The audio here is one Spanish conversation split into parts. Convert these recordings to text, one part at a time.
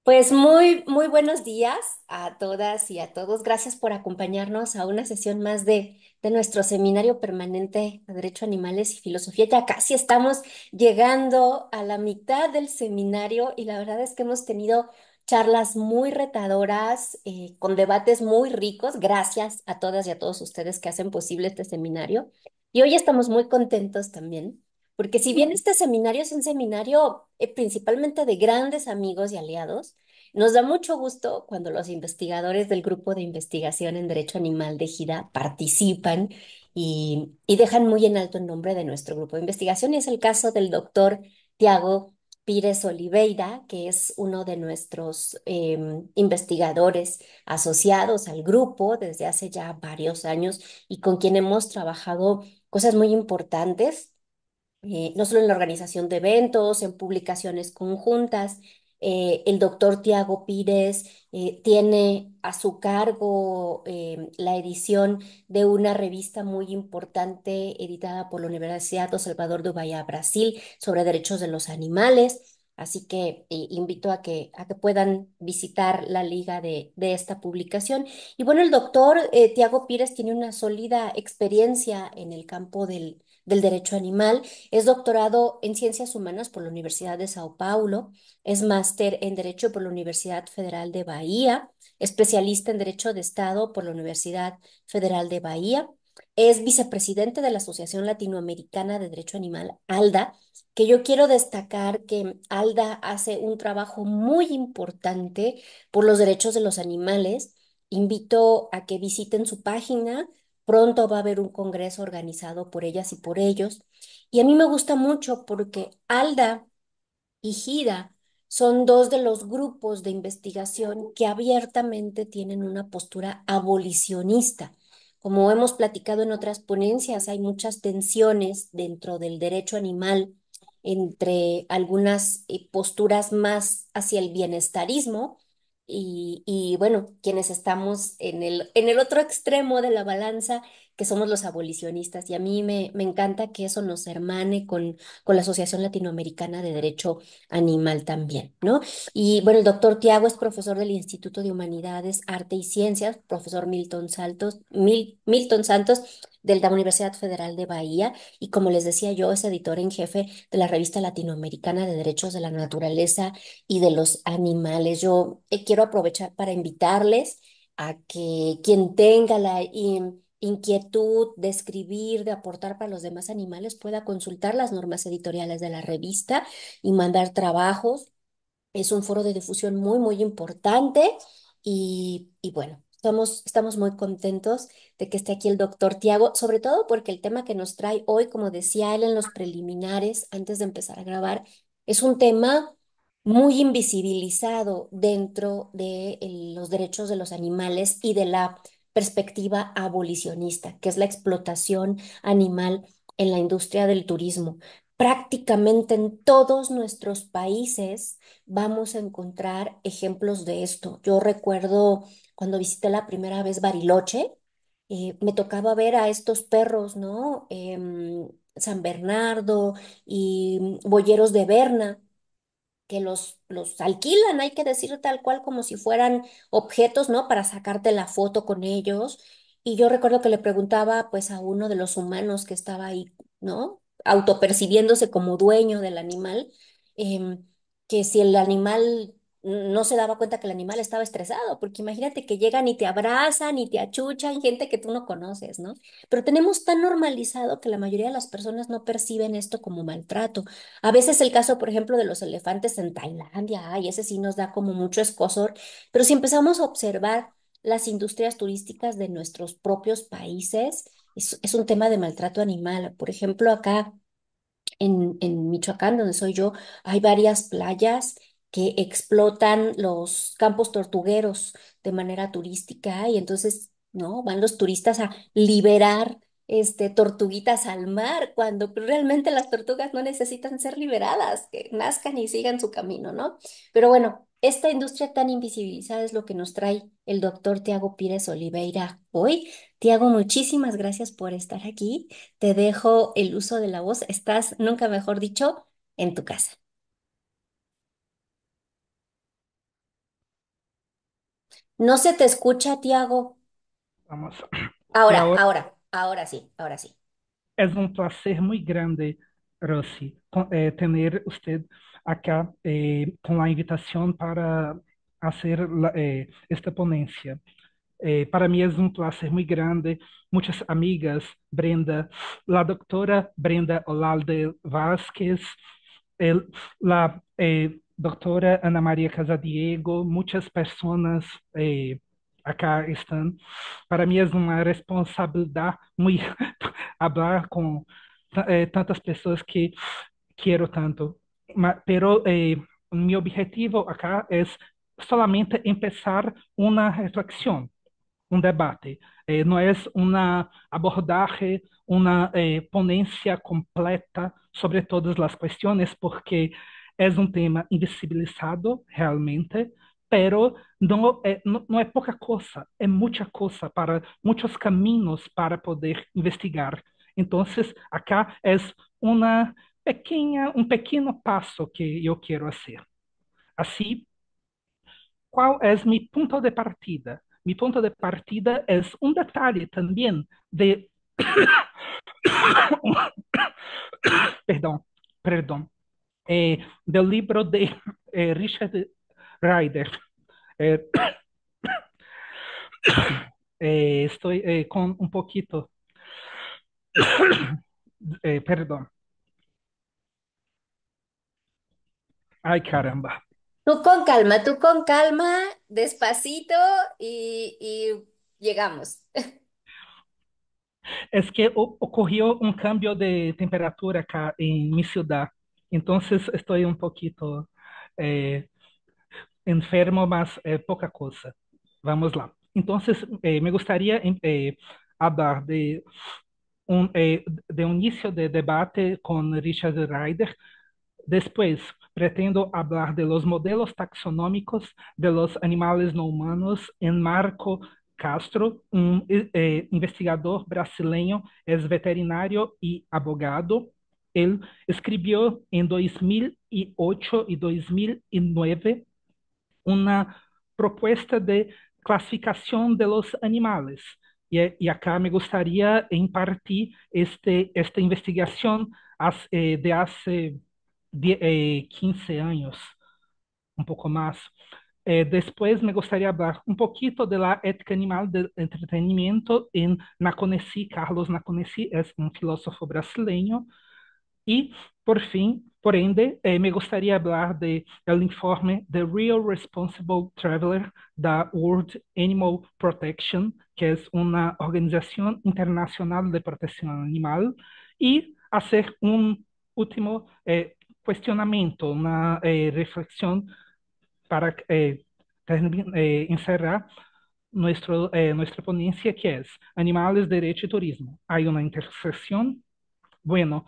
Pues muy buenos días a todas y a todos. Gracias por acompañarnos a una sesión más de nuestro seminario permanente de Derecho a Animales y Filosofía. Ya casi estamos llegando a la mitad del seminario y la verdad es que hemos tenido charlas muy retadoras, con debates muy ricos. Gracias a todas y a todos ustedes que hacen posible este seminario. Y hoy estamos muy contentos también porque si bien este seminario es un seminario principalmente de grandes amigos y aliados, nos da mucho gusto cuando los investigadores del Grupo de Investigación en Derecho Animal de GIDA participan y dejan muy en alto el nombre de nuestro grupo de investigación. Y es el caso del doctor Tiago Pires Oliveira, que es uno de nuestros investigadores asociados al grupo desde hace ya varios años y con quien hemos trabajado cosas muy importantes, no solo en la organización de eventos, en publicaciones conjuntas. El doctor Tiago Pires tiene a su cargo la edición de una revista muy importante editada por la Universidad do Salvador de Bahía, Brasil, sobre derechos de los animales. Así que invito a que puedan visitar la liga de esta publicación. Y bueno, el doctor Tiago Pires tiene una sólida experiencia en el campo del derecho animal. Es doctorado en Ciencias Humanas por la Universidad de Sao Paulo, es máster en Derecho por la Universidad Federal de Bahía, especialista en Derecho de Estado por la Universidad Federal de Bahía, es vicepresidente de la Asociación Latinoamericana de Derecho Animal, ALDA, que yo quiero destacar que ALDA hace un trabajo muy importante por los derechos de los animales. Invito a que visiten su página. Pronto va a haber un congreso organizado por ellas y por ellos. Y a mí me gusta mucho porque ALDA y GIDA son dos de los grupos de investigación que abiertamente tienen una postura abolicionista. Como hemos platicado en otras ponencias, hay muchas tensiones dentro del derecho animal entre algunas posturas más hacia el bienestarismo y bueno, quienes estamos en el otro extremo de la balanza, que somos los abolicionistas. Y a mí me encanta que eso nos hermane con la Asociación Latinoamericana de Derecho Animal también, ¿no? Y bueno, el doctor Tiago es profesor del Instituto de Humanidades, Arte y Ciencias, profesor Milton Santos de la Universidad Federal de Bahía, y como les decía yo, es editor en jefe de la revista latinoamericana de Derechos de la Naturaleza y de los Animales. Yo quiero aprovechar para invitarles a que quien tenga la inquietud de escribir, de aportar para los demás animales, pueda consultar las normas editoriales de la revista y mandar trabajos. Es un foro de difusión muy importante y bueno, estamos muy contentos de que esté aquí el doctor Tiago, sobre todo porque el tema que nos trae hoy, como decía él en los preliminares, antes de empezar a grabar, es un tema muy invisibilizado dentro de los derechos de los animales y de la perspectiva abolicionista, que es la explotación animal en la industria del turismo. Prácticamente en todos nuestros países vamos a encontrar ejemplos de esto. Yo recuerdo cuando visité la primera vez Bariloche, me tocaba ver a estos perros, ¿no? San Bernardo y boyeros de Berna, que los alquilan, hay que decir tal cual como si fueran objetos, ¿no? Para sacarte la foto con ellos. Y yo recuerdo que le preguntaba pues a uno de los humanos que estaba ahí, ¿no? Autopercibiéndose como dueño del animal, em, que si el animal no se daba cuenta que el animal estaba estresado, porque imagínate que llegan y te abrazan y te achuchan, gente que tú no conoces, ¿no? Pero tenemos tan normalizado que la mayoría de las personas no perciben esto como maltrato. A veces el caso, por ejemplo, de los elefantes en Tailandia, ay, ese sí nos da como mucho escozor, pero si empezamos a observar las industrias turísticas de nuestros propios países, es un tema de maltrato animal. Por ejemplo, acá en Michoacán, donde soy yo, hay varias playas que explotan los campos tortugueros de manera turística y entonces, ¿no? Van los turistas a liberar tortuguitas al mar cuando realmente las tortugas no necesitan ser liberadas, que nazcan y sigan su camino, ¿no? Pero bueno, esta industria tan invisibilizada es lo que nos trae el doctor Tiago Pires Oliveira hoy. Tiago, muchísimas gracias por estar aquí. Te dejo el uso de la voz. Estás, nunca mejor dicho, en tu casa. No se te escucha, Tiago. Vamos. Y ahora Ahora sí, ahora sí. es un placer muy grande, Rosy, tener usted acá con la invitación para hacer esta ponencia. Para mí es un placer muy grande. Muchas amigas, Brenda, la doctora Brenda Olalde Vázquez, la doctora Ana María Casadiego, muchas personas acá están. Para mí es una responsabilidad muy hablar con tantas pessoas que quiero tanto. Pero mi objetivo acá es solamente empezar una reflexión, un debate. No es una abordaje, una ponencia completa sobre todas las cuestiones, porque es un tema invisibilizado realmente, pero no es poca cosa, es mucha cosa para muchos caminos para poder investigar. Entonces, acá es una un pequeño paso que yo quiero hacer. Así, ¿cuál es mi punto de partida? Mi punto de partida es un detalle también perdón, perdón, del libro de Richard Ryder. Eh, estoy con un poquito, perdón, ay caramba. Tú con calma, despacito y llegamos. Es que ocurrió un cambio de temperatura acá en mi ciudad, entonces estoy un poquito eh, enfermo, mas poca cosa. Vamos lá. Entonces, me gustaría hablar de un inicio de debate con Richard Ryder. Después, pretendo hablar de los modelos taxonómicos de los animales no humanos en Marco Castro, un investigador brasileño, es veterinario y abogado. Él escribió en 2008 y 2009 una propuesta de clasificación de los animales. Y acá me gustaría impartir esta investigación de hace 15 años, un poco más. Después me gustaría hablar un poquito de la ética animal del entretenimiento en Naconesi. Carlos Naconesi es un filósofo brasileño y, por fin, por ende, me gustaría hablar de el informe The Real Responsible Traveler da World Animal Protection, que es una organización internacional de protección animal, y hacer un último cuestionamiento, una reflexión para encerrar nuestra ponencia, que es Animales, Derecho y Turismo. ¿Hay una intersección? Bueno,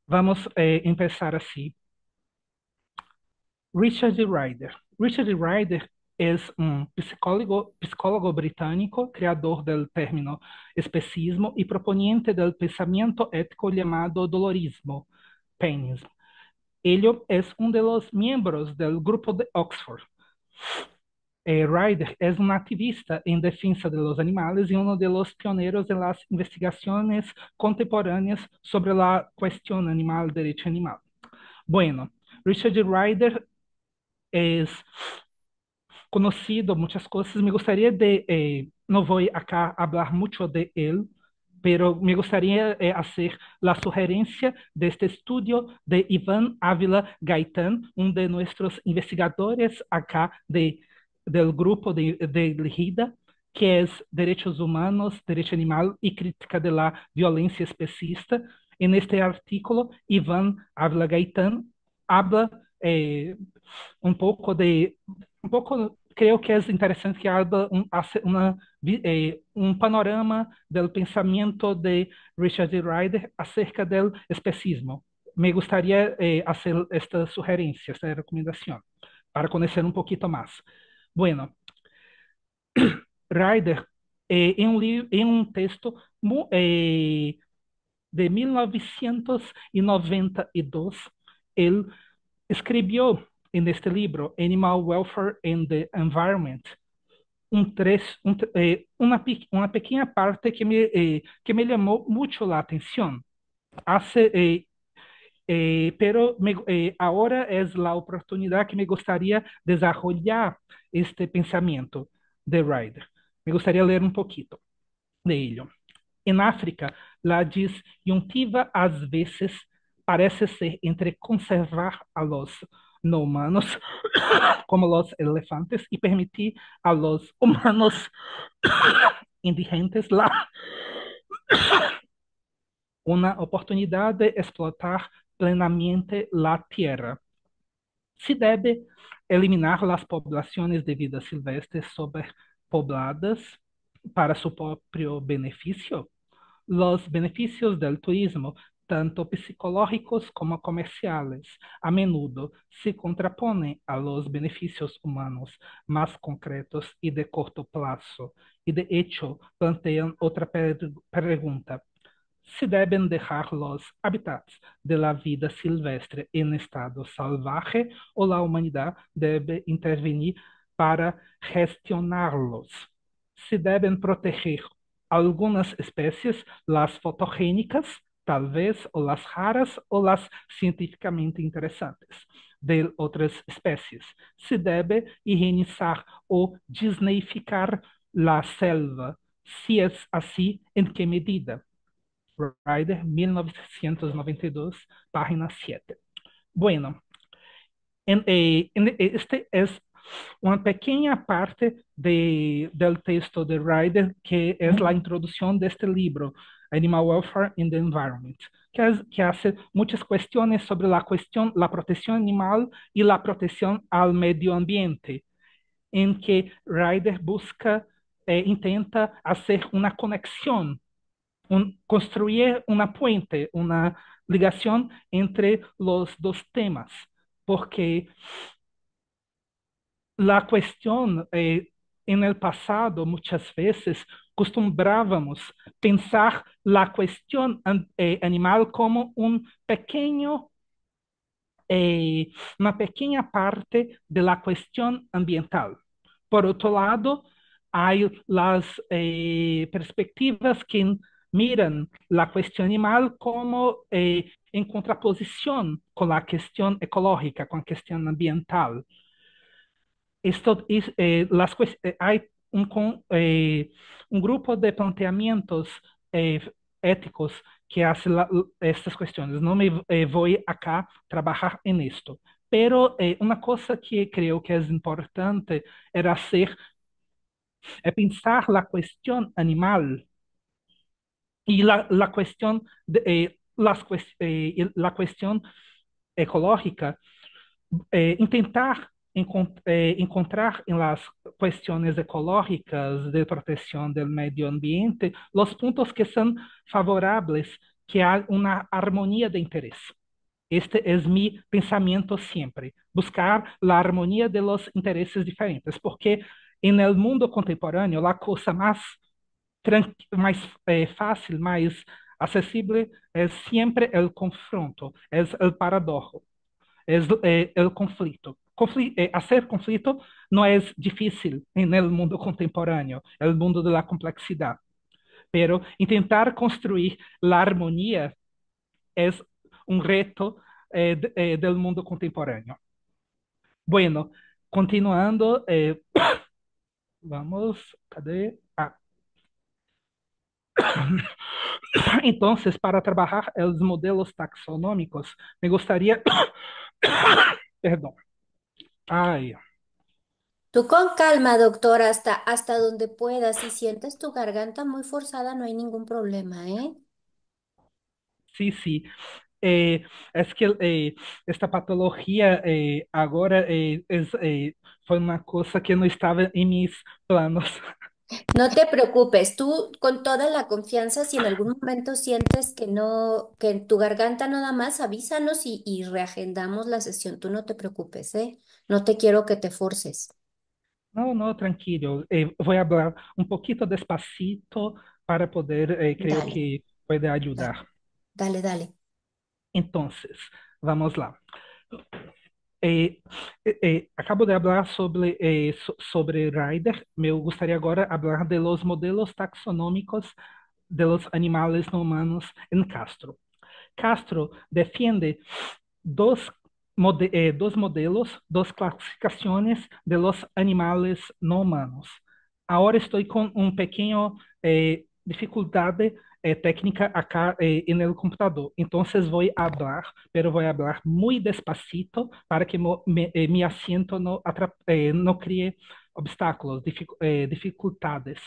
vamos a empezar así. Richard Ryder. Richard Ryder es un psicólogo británico, creador del término especismo y proponiente del pensamiento ético llamado dolorismo, painismo. Ello es uno de los miembros del grupo de Oxford. Ryder es un activista en defensa de los animales y uno de los pioneros en las investigaciones contemporáneas sobre la cuestión animal, derecho animal. Bueno, Richard Ryder es conocido muchas cosas. Me gustaría no voy acá a hablar mucho de él, pero me gustaría hacer la sugerencia de este estudio de Iván Ávila Gaitán, uno de nuestros investigadores acá del grupo de LIGIDA, que es Derechos Humanos, Derecho Animal y Crítica de la Violencia Especista. En este artículo, Iván Ávila Gaitán habla un poco un poco, creo que es interesante que haga un panorama del pensamiento de Richard Ryder acerca del especismo. Me gustaría hacer esta sugerencia, esta recomendación, para conocer un poquito más. Bueno, Ryder, en un texto de 1992, él escribió en este libro, Animal Welfare and the Environment, una pequeña parte que me llamó mucho la atención. Hace, pero ahora es la oportunidad que me gustaría desarrollar este pensamiento de Ryder. Me gustaría leer un poquito de ello. En África, la disyuntiva às vezes parece ser entre conservar a los no humanos, como los elefantes, y permitir a los humanos indigentes una oportunidad de explotar plenamente la tierra. Se debe eliminar las poblaciones de vida silvestre sobrepobladas para su propio beneficio. Los beneficios del turismo, tanto psicológicos como comerciales, a menudo se contraponen a los beneficios humanos más concretos y de corto plazo, y de hecho plantean otra pregunta. Se deben dejar los hábitats de la vida silvestre en estado salvaje o la humanidad debe intervenir para gestionarlos. Se deben proteger algunas especies, las fotogénicas, tal vez, o las raras o las científicamente interesantes de otras especies. Se debe higienizar o disneyficar la selva. Si es así, ¿en qué medida? Ryder, 1992, página 7. Bueno, este es una pequeña parte del texto de Ryder, que es la introducción de este libro, Animal Welfare in the Environment, que hace muchas cuestiones sobre la protección animal y la protección al medio ambiente, en que Ryder intenta hacer una conexión, construir una puente, una ligación entre los dos temas, porque la cuestión en el pasado muchas veces acostumbrábamos pensar la cuestión animal como eh, una pequeña parte de la cuestión ambiental. Por otro lado, hay las perspectivas que miran la cuestión animal como en contraposición con la cuestión ecológica, con la cuestión ambiental. Hay un grupo de planteamientos eh, éticos que hace estas cuestiones. No me voy acá a trabajar en esto, pero una cosa que creo que es importante era pensar la cuestión animal y la cuestión la cuestión ecológica, intentar encontrar en las cuestiones ecológicas de protección del medio ambiente los puntos que son favorables, que hay una armonía de interés. Este es mi pensamiento siempre, buscar la armonía de los intereses diferentes, porque en el mundo contemporáneo la cosa más fácil, más accesible es siempre el confronto, es el paradojo, es el conflicto. Hacer conflicto no es difícil en el mundo contemporáneo, el mundo de la complejidad, pero intentar construir la armonía es un reto del mundo contemporáneo. Bueno, continuando, vamos, ¿cadê? Entonces, para trabajar los modelos taxonómicos, me gustaría, perdón, ay, Tú con calma, doctor, hasta donde puedas. Si sientes tu garganta muy forzada, no hay ningún problema, ¿eh? sí, sí. Es que esta patología ahora fue una cosa que no estaba en mis planos. No te preocupes, tú con toda la confianza, si en algún momento sientes que no, que en tu garganta nada más, avísanos y reagendamos la sesión. Tú no te preocupes, ¿eh? No te quiero que te forces. No, no, tranquilo. Voy a hablar un poquito despacito para poder, creo Dale, que puede dale, ayudar. dale, dale. Entonces, vamos lá. Eh, acabo de hablar sobre Ryder. Me gustaría ahora hablar de los modelos taxonómicos de los animales no humanos en Castro. Castro defiende dos, dos modelos, dos clasificaciones de los animales no humanos. Ahora estoy con un pequeño dificultad técnica acá en el computador. Entonces voy a hablar, pero voy a hablar muy despacito para que mi asiento no críe obstáculos, dificultades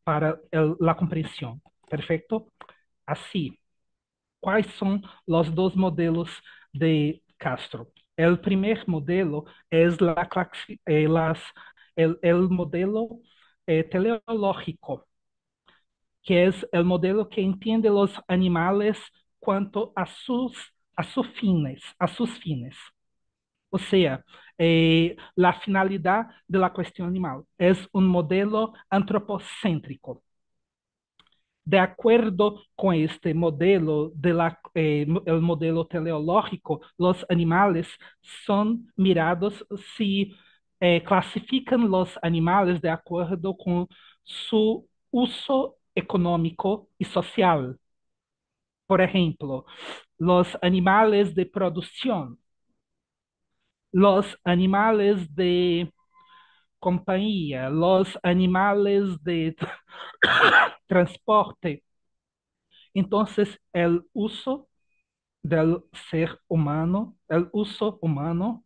para la comprensión. Perfecto. Así, ¿cuáles son los dos modelos de Castro? El primer modelo es el modelo teleológico, que es el modelo que entiende los animales cuanto a sus fines. O sea, la finalidad de la cuestión animal. Es un modelo antropocéntrico. De acuerdo con este modelo, el modelo teleológico, los animales son mirados si clasifican los animales de acuerdo con su uso económico y social. Por ejemplo, los animales de producción, los animales de compañía, los animales de transporte. Entonces, el uso del ser humano, el uso humano,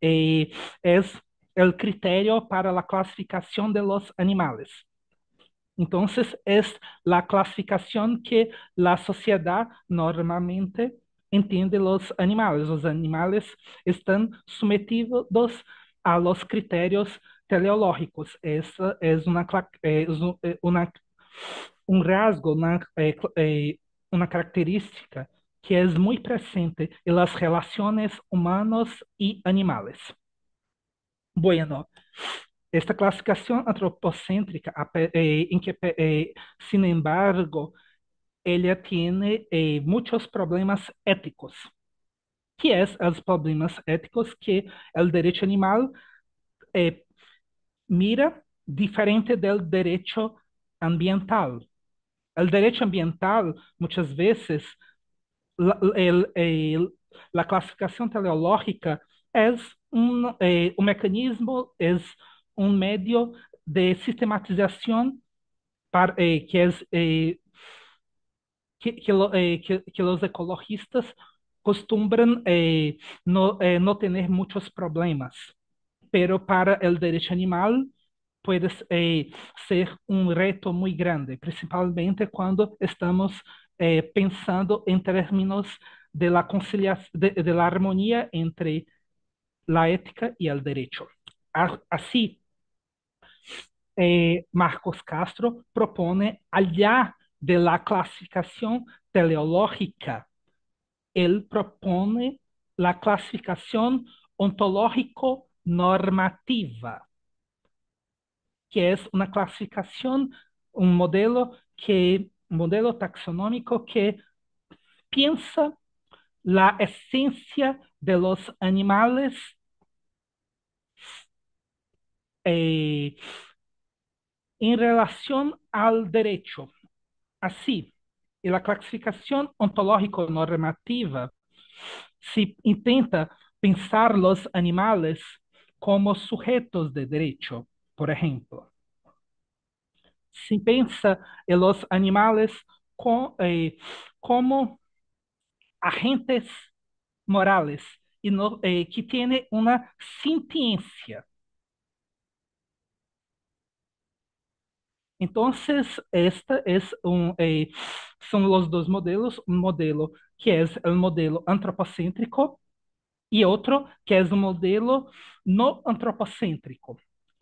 eh, es el criterio para la clasificación de los animales. Entonces, es la clasificación que la sociedad normalmente entiende los animales. Los animales están sometidos a los criterios teleológicos. Esa es un rasgo, una característica que es muy presente en las relaciones humanos y animales. Bueno, esta clasificación antropocéntrica, sin embargo, ella tiene muchos problemas éticos. ¿Qué es los problemas éticos? Que el derecho animal eh, mira diferente del derecho ambiental. El derecho ambiental muchas veces la clasificación teleológica es un mecanismo, es un medio de sistematización que los ecologistas acostumbran no tener muchos problemas, pero para el derecho animal puede ser un reto muy grande, principalmente cuando estamos pensando en términos de la conciliación, de la armonía entre la ética y el derecho. Así, Marcos Castro propone, allá de la clasificación teleológica, él propone la clasificación ontológico-normativa, que es una clasificación, un modelo taxonómico que piensa la esencia de los animales eh, en relación al derecho. Así, en la clasificación ontológico-normativa se intenta pensar los animales como sujetos de derecho, por ejemplo. Se pensa en los animales como agentes morales y no, que tienen una sintiencia. Entonces, son los dos modelos, un modelo que es el modelo antropocéntrico y otro que es un modelo no antropocéntrico,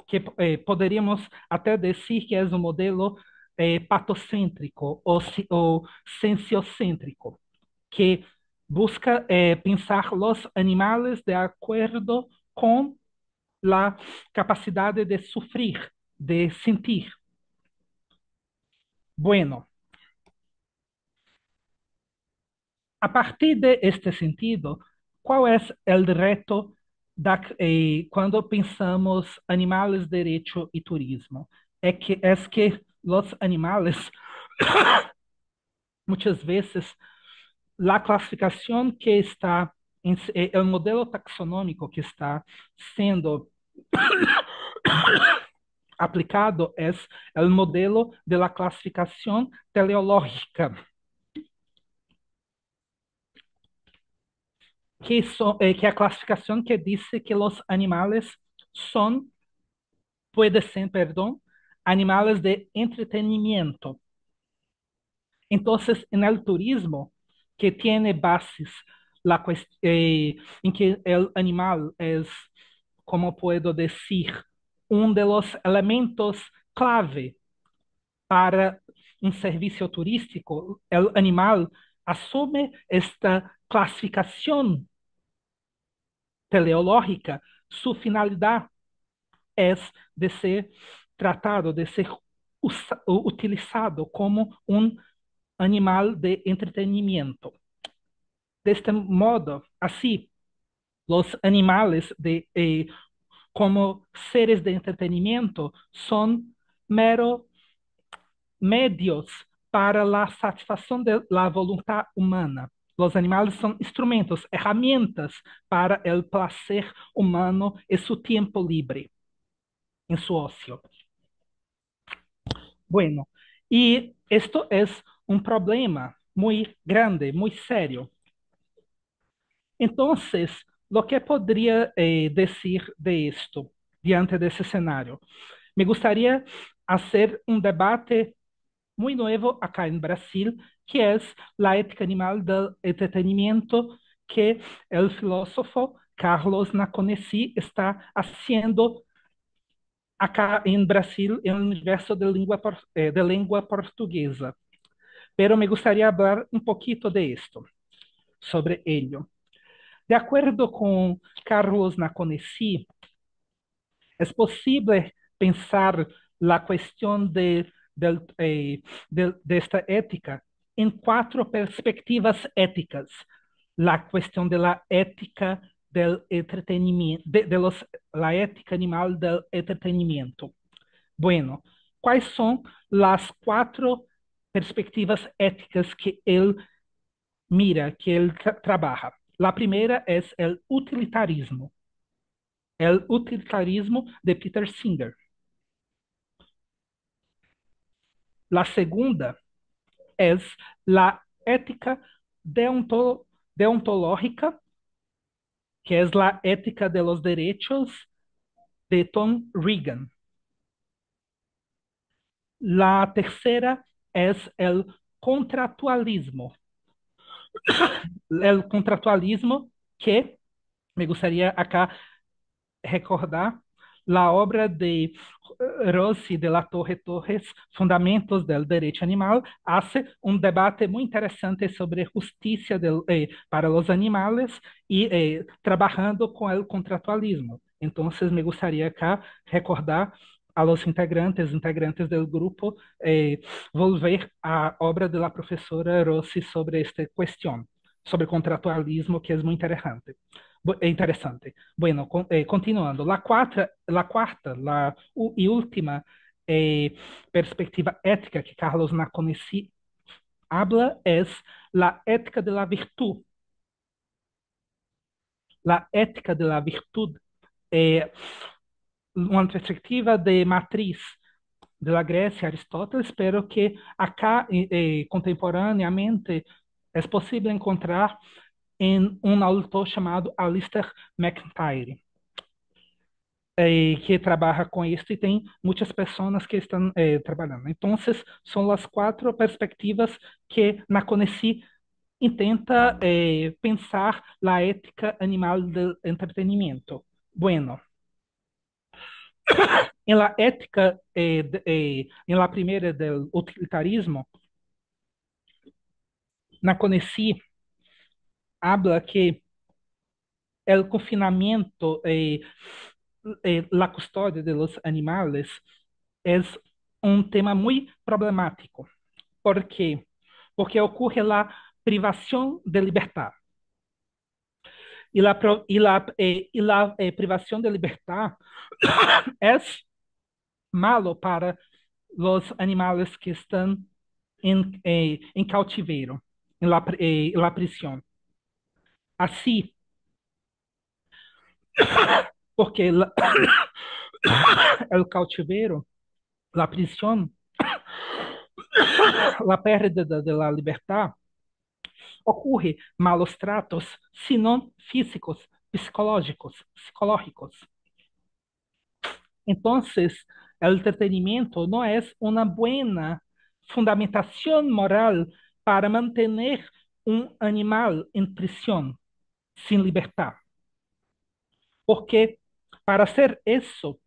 que poderíamos até decir que es un modelo patocêntrico o sensocêntrico, que busca pensar los animales de acuerdo con la capacidad de sufrir, de sentir. Bueno, a partir de este sentido, qual é o reto quando pensamos animales, derecho e turismo? É que os animales, muitas vezes, a classificação que está, o modelo taxonômico que está sendo aplicado é o modelo de la clasificación teleológica, que é a classificação que diz que os animales são, puede ser, perdão, animales de entretenimiento. Entonces, en el turismo, que tiene bases en que el animal es, como puedo decir, um de los elementos clave para um serviço turístico, o animal assume esta classificação teleológica, sua finalidade é de ser tratado, de ser utilizado como um animal de entretenimento. Deste modo, assim, os animales como seres de entretenimento são mero medios para la satisfação de la voluntad humana. Los animales son instrumentos, herramientas para el placer humano en su tiempo libre, en su ocio. Bueno, y esto es un problema muy grande, muy serio. Entonces, lo que podría decir de esto, diante de ese escenario? Me gustaría hacer un debate muy nuevo acá en Brasil, que es la ética animal del entretenimiento que el filósofo Carlos Naconesi está haciendo acá en Brasil, en el universo de lengua portuguesa. Pero me gustaría hablar un poquito de esto, sobre ello. De acuerdo con Carlos Naconesi, es posible pensar la cuestión de esta ética en cuatro perspectivas éticas. La cuestión de la ética del entretenimiento, la ética animal del entretenimiento. Bueno, ¿cuáles son las cuatro perspectivas éticas que él mira, que él trabaja? La primera es el utilitarismo. El utilitarismo de Peter Singer. La segunda es la ética deontológica, que es la ética de los derechos de Tom Regan. La tercera es el contractualismo que me gustaría acá recordar la obra de Rossi de la Torre Torres, Fundamentos del Derecho Animal, hace un debate muy interesante sobre justicia para los animales y trabajando con el contractualismo. Entonces, me gustaría acá recordar a los integrantes del grupo, volver a obra de la profesora Rossi sobre esta cuestión, sobre contractualismo, que es muy interesante. Interessante. Bueno, continuando. E última perspectiva ética que Carlos Naconesi habla es la ética de la virtud. La ética de la virtud é uma perspectiva de matriz de la Grécia, Aristóteles, pero que acá, contemporaneamente, é possível encontrar em um autor chamado Alistair MacIntyre, que trabalha com isso e tem muitas pessoas que estão trabalhando. Então, são as quatro perspectivas que Naconesi intenta pensar a ética animal do entretenimento. Bueno, em la ética, em la primeira do utilitarismo, Naconesi habla que el confinamiento, la custodia de los animales es un tema muy problemático. ¿Por qué? Porque ocurre la privación de libertad. privación de libertad es malo para los animales que están en cautiverio, en la prisión. Así, porque el cautiverio, la prisión, la pérdida de la libertad, ocurre malos tratos, sino físicos, psicológicos. Entonces, el entretenimiento no es una buena fundamentación moral para mantener un animal en prisión, sin libertad. Porque para hacer eso,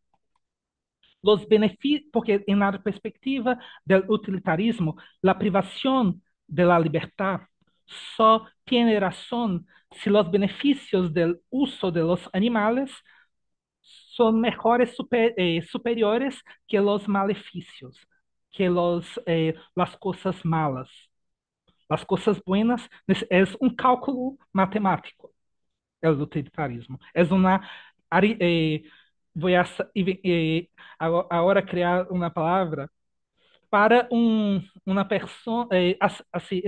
los beneficios, porque en la perspectiva del utilitarismo, la privación de la libertad solo tiene razón si los beneficios del uso de los animales son mejores, superiores que los maleficios, que las cosas malas. Las cosas buenas es un cálculo matemático, el utilitarismo. Es una... voy a ahora crear una palabra para una persona, así,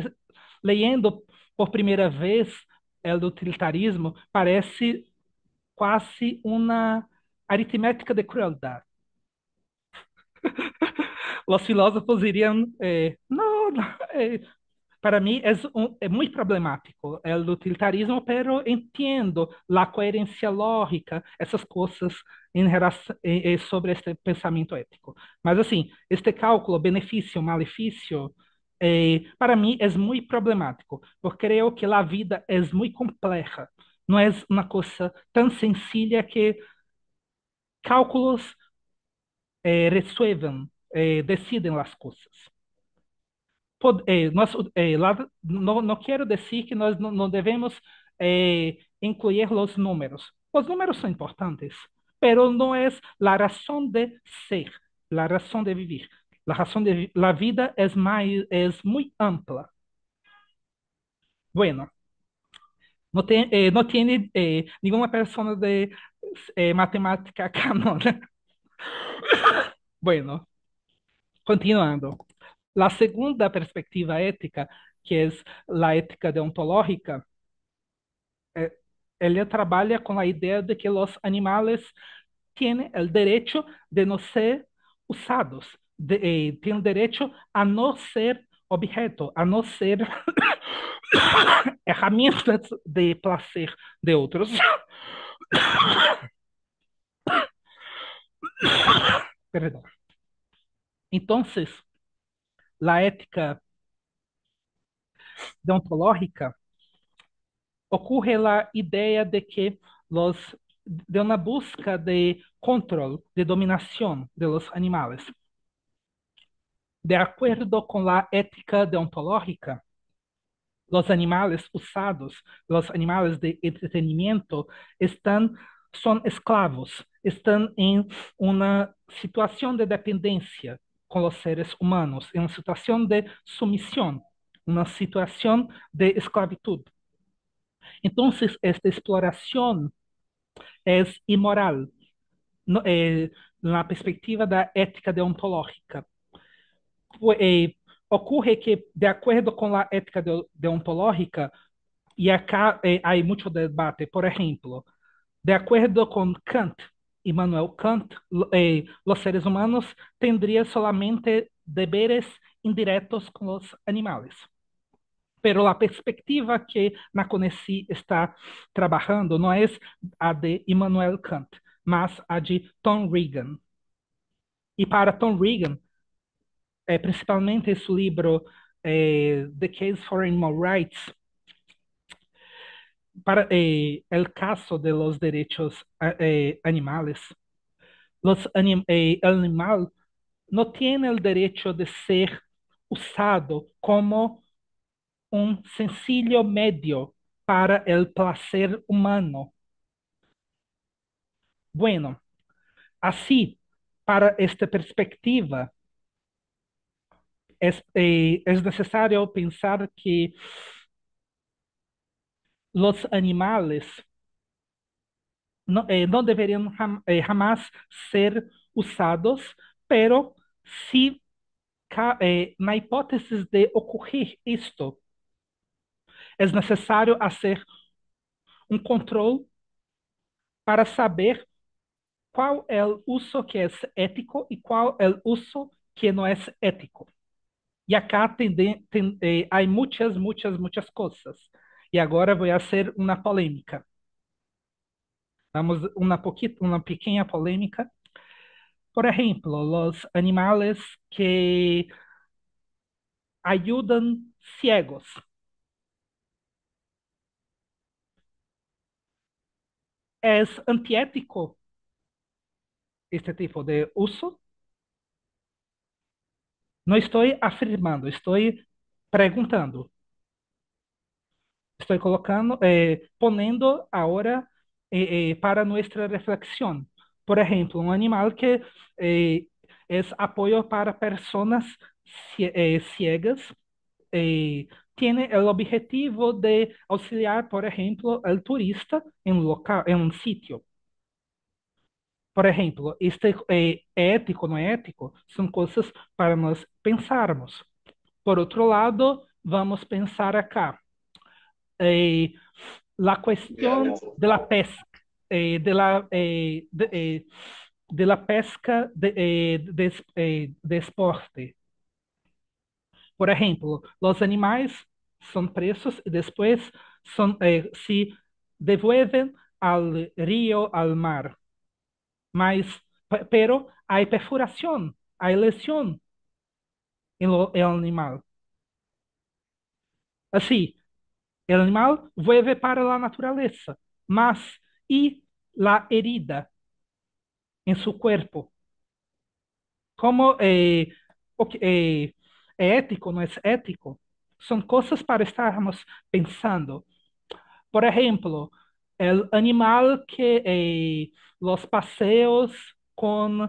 leyendo por primera vez el utilitarismo, parece quase uma aritmética de crueldade. Os filósofos iriam, no, no, para mí es muy problemático el utilitarismo, pero entiendo la coherencia lógica, essas coisas sobre este pensamento ético. Mas, assim, este cálculo benefício-malefício, para mim, é muito problemático, porque creo que a vida é muito compleja. Não é uma coisa tão sencilla que cálculos resuelven, deciden as coisas. No quiero decir que nós não devemos incluir os números. Os números são importantes, pero não é a razão de ser, a razão de vivir. La vida es muy ampla. Bueno, no tiene ninguna persona de matemática acá, ¿no? Bueno, continuando. La segunda perspectiva ética, que es la ética deontológica, eh, ella trabalha com a ideia de que os animales tienen el derecho de no ser usados, tienen derecho a no ser objeto, a no ser herramientas de placer de otros. Perdón. Entonces, la ética deontológica ocurre la idea de que los de una busca de control, de dominación de los animales. De acuerdo con la ética deontológica, los animales usados, los animales de entretenimiento, son esclavos, están en una situación de dependencia con los seres humanos, en una situación de sumisión, una situación de esclavitud. Entonces, esta exploración es inmoral, no, na perspectiva da ética deontológica. Eh, Ocurre que, de acordo com a ética deontológica, e acá há muito debate, por exemplo, de acordo com Kant, Immanuel Kant, os seres humanos tendrían solamente deberes indiretos com os animais. Pero a perspectiva que Naconesi está trabalhando não é a de Immanuel Kant, mas a de Tom Regan. E para Tom Regan, principalmente esse livro The Case for Animal Rights, para el caso de los derechos animales, el animal no tiene el derecho de ser usado como un sencillo medio para el placer humano. Bueno, así, para esta perspectiva, es necesario pensar que los animales no deberían jamás ser usados, pero si na hipótese de ocorrer isto, é necessário fazer um controle para saber qual é o uso que é ético e qual é o uso que não é ético. E acá há muitas coisas. E agora vou fazer uma polêmica. Vamos uma pequena polêmica. Por exemplo, os animais que ajudam ciegos. É antiético este tipo de uso? Não estou afirmando, estou perguntando. Estou colocando, ponendo agora para nossa reflexão. Por exemplo, um animal que é apoio para pessoas ciegas, tem o objetivo de auxiliar, por exemplo, o turista em um local, em um sítio. Por exemplo, este é ético, não é ético? São coisas para nós pensarmos. Por outro lado, vamos pensar acá. Eh, la cuestión de la pesca, de la pesca de esporte. Por ejemplo, los animales son presos y después se devuelven al río, al mar. Mas, pero hay perfuración, hay lesión en el animal. Así, el animal vuelve para la naturaleza, mas y la herida en su cuerpo. Como é ético, não é ético? São coisas para estarmos pensando. Por exemplo, o animal que os passeios com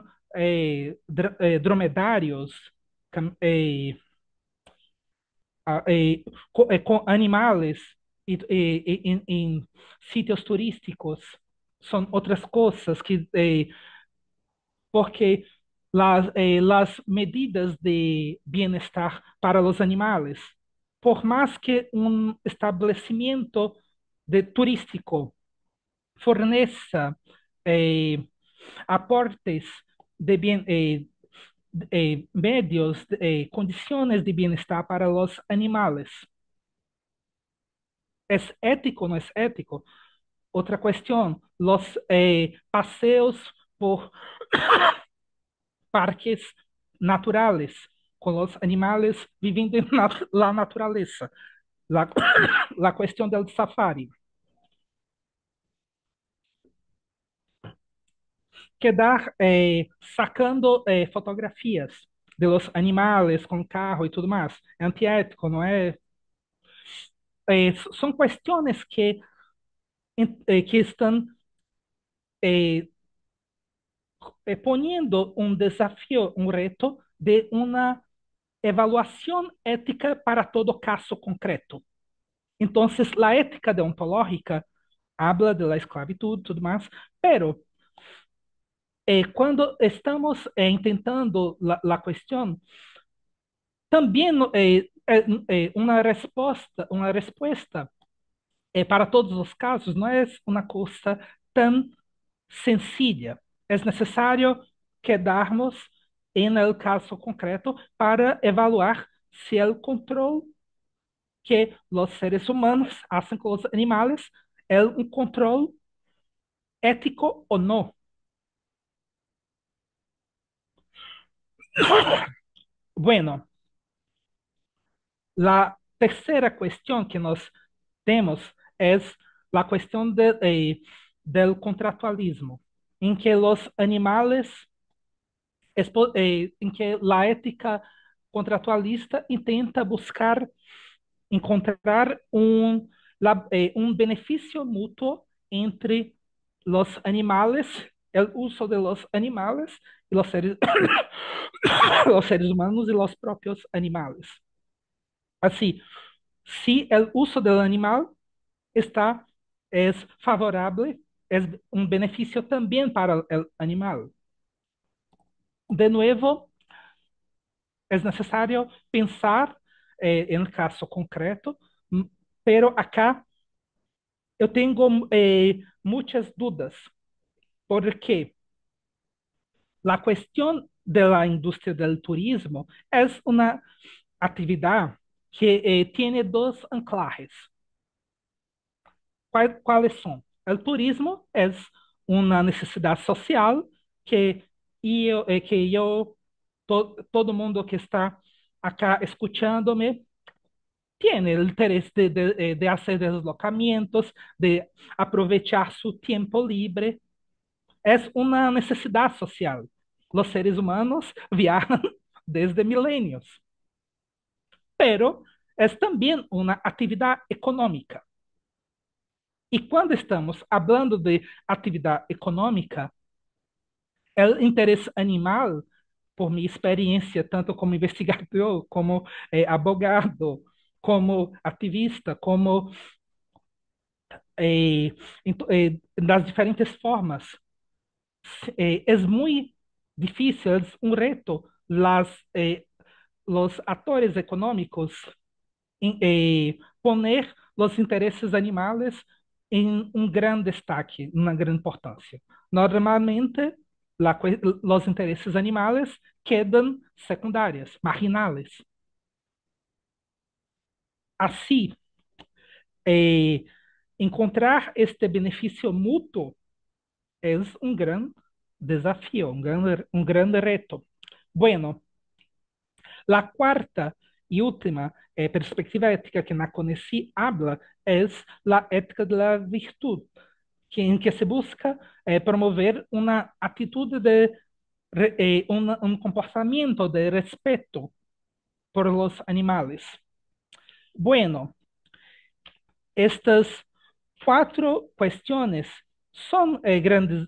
dromedários, cam- eh, com animais em sítios turísticos, são outras coisas que porque las medidas de bienestar para los animales, por más que un establecimiento turístico forneza eh, aportes de medios, condiciones de bienestar para los animales, ¿es ético o no es ético? Otra cuestión, los paseos por parques naturales, con los animales viviendo en la naturaleza. La, la cuestión del safari. Quedar sacando fotografias de los animales com carro e tudo mais. É antiético, não é? São questões que estão poniendo um desafio, um reto de uma evaluação ética para todo caso concreto. Então, a ética deontológica habla de la esclavitud, tudo mais, pero quando estamos intentando la questão, também uma resposta para todos os casos não é uma coisa tão sencilla. É necessário quedarmos em el caso concreto para evaluar se o controle que os seres humanos fazem com os animais é um controle ético ou não. Bueno, la tercera cuestión que nos temos es la cuestión del contractualismo, en que los animales, en que la ética contractualista intenta buscar encontrar un beneficio mutuo entre los animales, el uso de los animales y los seres, los seres humanos y los propios animales. Así, si el uso del animal está es favorable, es un beneficio también para el animal. De nuevo, es necesario pensar en el caso concreto, pero acá eu tenho muitas dúvidas, porque a questão da indústria do turismo é uma atividade que tem dois anclajes. Quais são? O turismo é uma necessidade social que todo mundo que está acá escuchando-me tiene el interés de hacer deslocamientos, de aprovechar su tiempo libre. Es una necesidad social. Los seres humanos viajan desde milenios, pero es también una actividad económica. Y cuando estamos hablando de actividad económica, el interés animal, por mi experiencia, tanto como investigador, como abogado, como activista, como das diferentes formas. Es muy difícil, es un reto los actores económicos poner los intereses animales en un gran destaque, una gran importancia. Normalmente, los intereses animales quedan secundarios, marginales. Así, eh, encontrar este beneficio mútuo es un gran desafío, un gran reto. Bueno, la cuarta y última perspectiva ética que Naconesi habla es la ética de la virtud, en que se busca promover una actitud un comportamiento de respeto por los animales. Bueno, estas cuatro cuestiones son grandes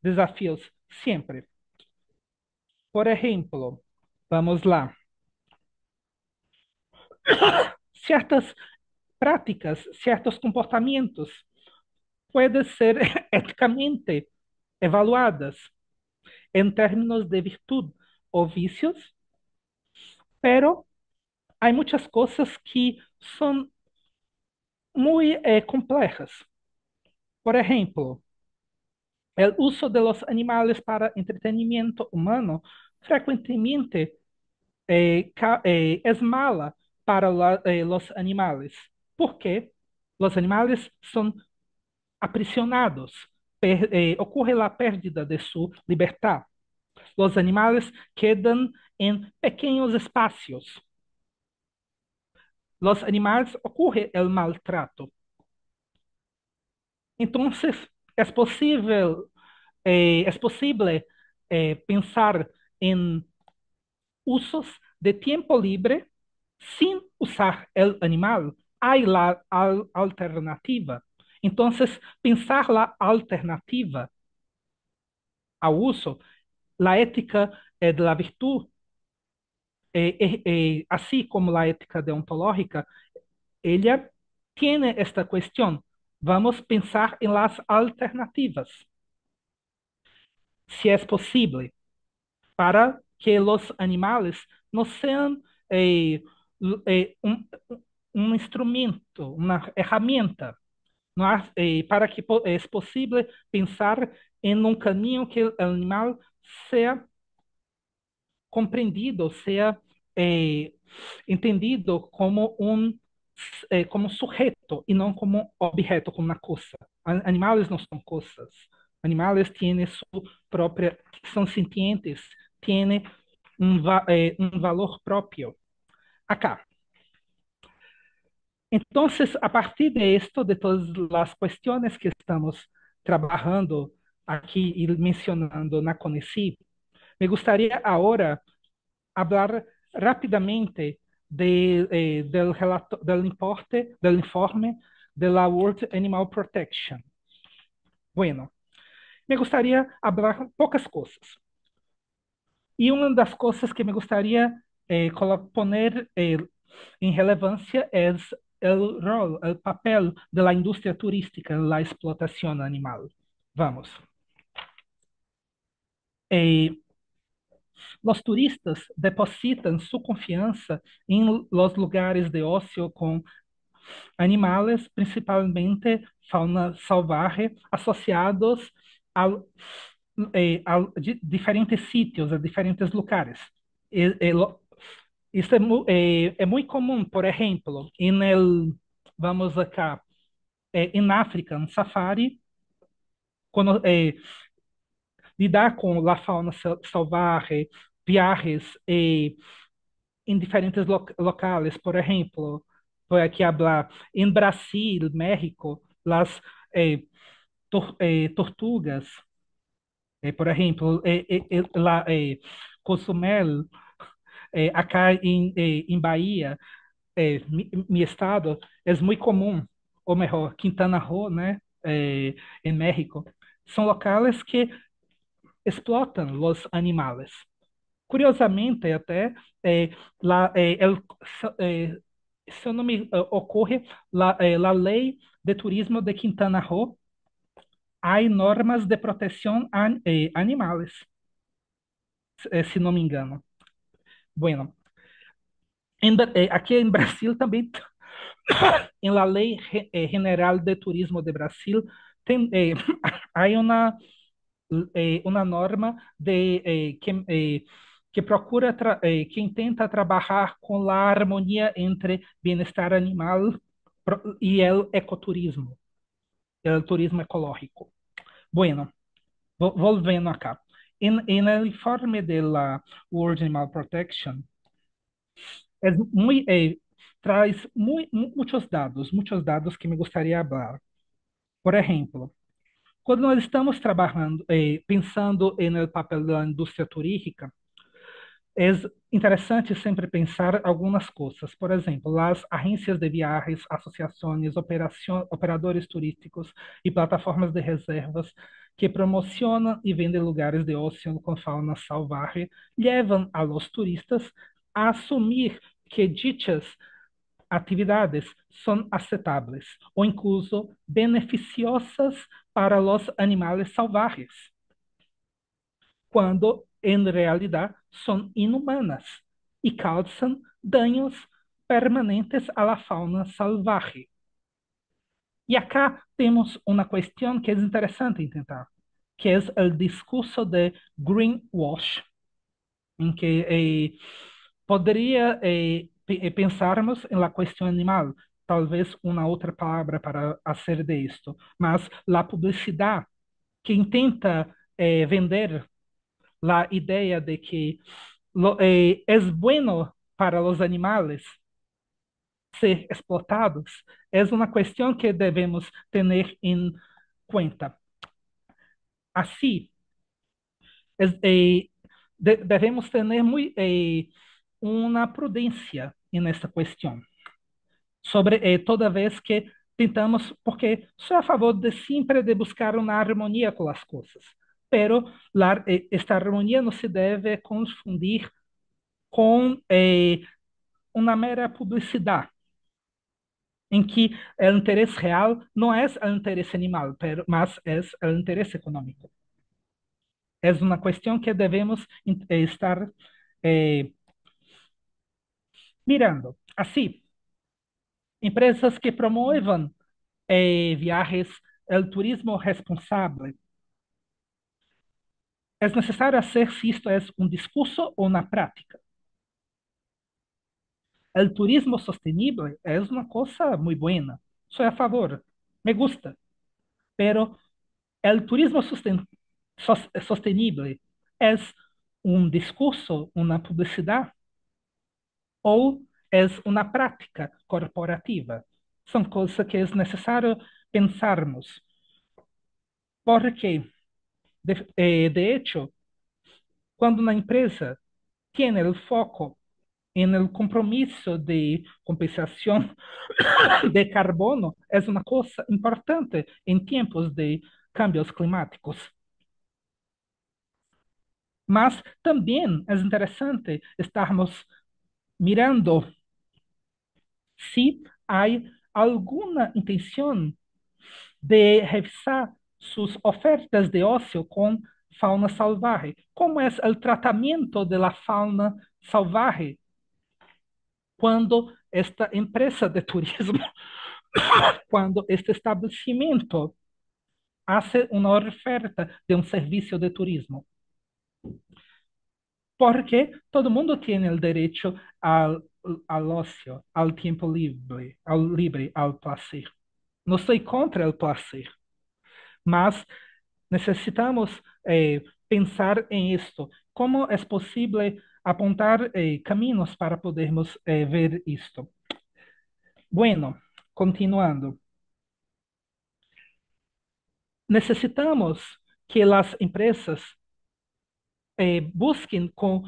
desafíos siempre. Por ejemplo, vamos lá, certas práticas, certos comportamientos pueden ser eticamente evaluadas en términos de virtud o vicios, pero hay muchas cosas que son muy complejas. Por ejemplo, el uso de los animales para entretenimiento humano frecuentemente es mala para los animales, porque los animales son aprisionados, ocurre la pérdida de su libertad. Los animales quedan en pequeños espacios. Los animales ocurre el maltrato. Entonces, es posible, es posible pensar en usos de tiempo libre sin usar el animal. Hay la alternativa. Entonces, pensar la alternativa ao uso, la ética de la virtud, así como la ética deontológica, ella tiene esta cuestión. Vamos pensar en las alternativas, si es posible, para que los animales no sean un instrumento, una herramienta, ¿no? Para que es posible pensar en un camino que el animal sea compreendido, sea entendido como como sujeto y no como objeto, como una cosa. Animales no son cosas. Animales tienen su propia, son sintientes, tienen un valor propio. Acá. Entonces, a partir de esto, de todas las cuestiones que estamos trabajando aquí y mencionando na CONECI, me gustaría ahora hablar rápidamente del informe de la World Animal Protection. Bueno, me gustaría hablar pocas cosas. Y una de las cosas que me gustaría poner en relevancia es el rol, el papel de la industria turística en la explotación animal. Vamos. Eh, los turistas depositan su confianza en los lugares de ocio con animales, principalmente fauna salvaje, associados a diferentes sitios, a diferentes lugares. Isso é muito comum, por exemplo, vamos acá, em África, no safari, quando lidar com a fauna salvaje, viajes em diferentes locais, por exemplo, voy aqui falar em Brasil, México, las tortugas, por exemplo, Cozumel, acá em Bahia, meu estado, é muito comum, ou melhor, Quintana Roo, né, em México, são locais que explotam os animais. Curiosamente, até, lá, se eu não me ocorre, la lei de turismo de Quintana Roo, há normas de proteção a animais, se não me engano. Bueno, aqui em Brasil também, em la lei general de turismo de Brasil, tem, há uma norma que procura, que intenta trabalhar com a harmonia entre bem-estar animal e o ecoturismo, o turismo ecológico. Bueno, volvendo acá. En el informe de la World Animal Protection, es muy, traz muitos dados que me gostaria de falar. Por exemplo, quando nós estamos trabalhando, pensando no papel da indústria turística, é interessante sempre pensar algumas coisas. Por exemplo, as agências de viagens, associações, operadores turísticos e plataformas de reservas que promocionam e vendem lugares de ócio com fauna salvaje levam a los turistas a assumir que dichas atividades são aceitáveis ou incluso beneficiosas para os animais salvajes, quando em realidade são inumanas e causam danos permanentes à la fauna salvaje. E acá temos uma questão que é interessante tentar, que é o discurso de greenwash, em que poderia pensarmos em la questão animal, talvez uma outra palavra para fazer de isto, mas a publicidade que intenta vender a ideia de que é bueno para os animais ser explotados é uma questão que devemos ter em conta. Assim, devemos ter uma prudência nesta questão sobre toda vez que tentamos, porque sou a favor de sempre de buscar uma harmonia com as coisas, pero esta harmonia não se deve confundir com uma mera publicidade, em que o interesse real não é o interesse animal, mas é o interesse econômico. É uma questão que devemos estar mirando. Assim, empresas que promovam viajes, o turismo responsável, é necessário saber se isto é um discurso ou na prática. O turismo sostenible é uma coisa muito buena. Sou a favor. Me gusta. Pero el turismo sostenible é um discurso, uma publicidade ou é uma prática corporativa? São coisas que é necessário pensarmos. Porque, de hecho, quando uma empresa tem o foco en el compromiso de compensación de carbono es una cosa importante en tiempos de cambios climáticos. Mas también es interesante estarmos mirando si hay alguna intención de revisar sus ofertas de ocio con fauna salvaje. ¿Cómo es el tratamiento de la fauna salvaje cuando esta empresa de turismo, cuando este establecimiento hace una oferta de un servicio de turismo? Porque todo mundo tiene el derecho al ocio, al tiempo libre, al placer. No estoy contra el placer, mas necesitamos pensar en esto. ¿Cómo es posible apuntar caminos para podermos ver esto? Bueno, continuando, necesitamos que las empresas busquen con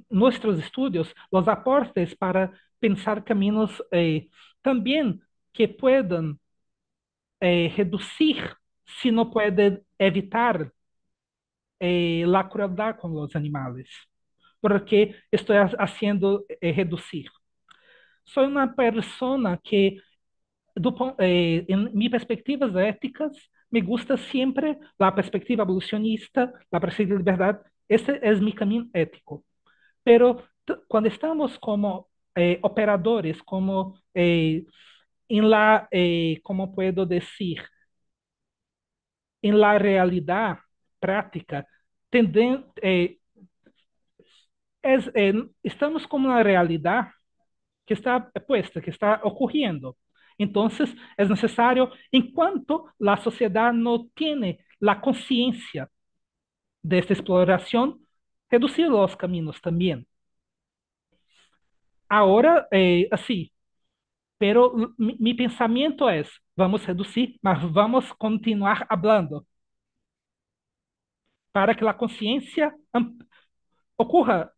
nuestros estudios los aportes para pensar caminos también que puedan reducir, si no pueden evitar, la crueldad con los animales, porque estoy haciendo reducir. Soy una persona que, en mis perspectivas éticas, me gusta siempre la perspectiva evolucionista, la perspectiva de libertad. Ese es mi camino ético. Pero cuando estamos como operadores, como en la, ¿cómo puedo decir? En la realidad práctica, estamos como una realidad que está puesta, que está ocurriendo. Entonces, es necesario, en cuanto la sociedad no tiene la conciencia de esta exploración, reducir los caminos también. Ahora, así, pero mi pensamiento es, vamos a reducir, mas vamos a continuar hablando para que la conciencia ocurra,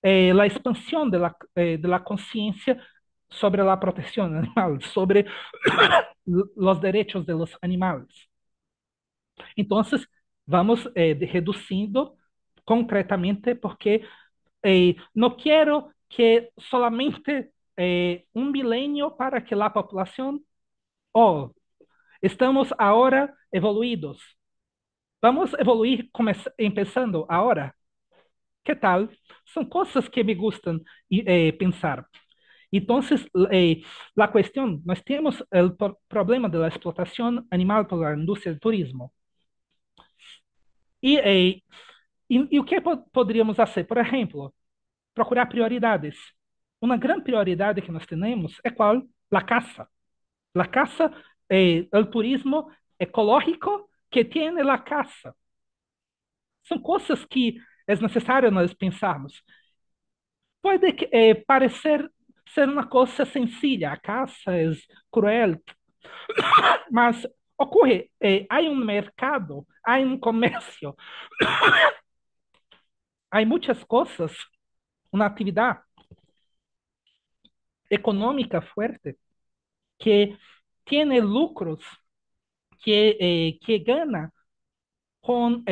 la expansión de la conciencia sobre la protección animal, sobre los derechos de los animales. Entonces, vamos reduciendo concretamente porque no quiero que solamente un milenio para que la población, oh, estamos ahora evoluídos. Vamos a evoluir empezando ahora. ¿Qué tal? Son cosas que me gustan pensar. Entonces, la cuestión, nós temos o problema da explotação animal pela indústria do turismo. E o que poderíamos fazer? Por exemplo, procurar prioridades. Uma grande prioridade que nós temos é qual? A caça. A caça, o turismo ecológico que tem a caça. São coisas que é necessário nós pensarmos. Pode parecer ser uma coisa sencilla, a caça é cruel, mas ocorre, há um mercado, há um comércio, há muitas coisas, uma atividade econômica forte que tem lucros, que ganha com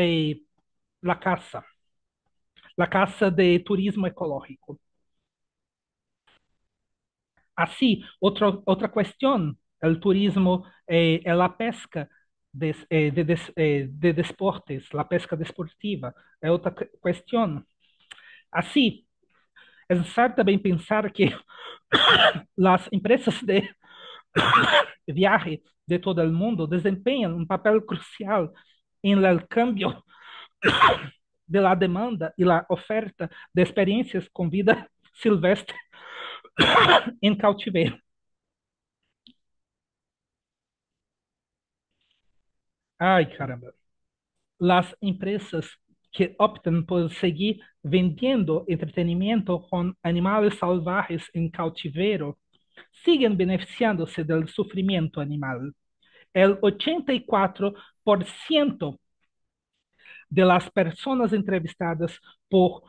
a caça de turismo ecológico. Assim, outra questão, o turismo, a pesca de deportes, a pesca desportiva, é outra questão. Assim, é necessário também pensar que as empresas de viaje de todo o mundo desempenham um papel crucial em el cambio de la demanda e la oferta de experiências com vida silvestre em cautiveiro. Ai, caramba. Las empresas que optan por seguir vendiendo entretenimiento con animales salvajes en cautiverio siguen beneficiándose del sufrimiento animal. El 84% de las personas entrevistadas por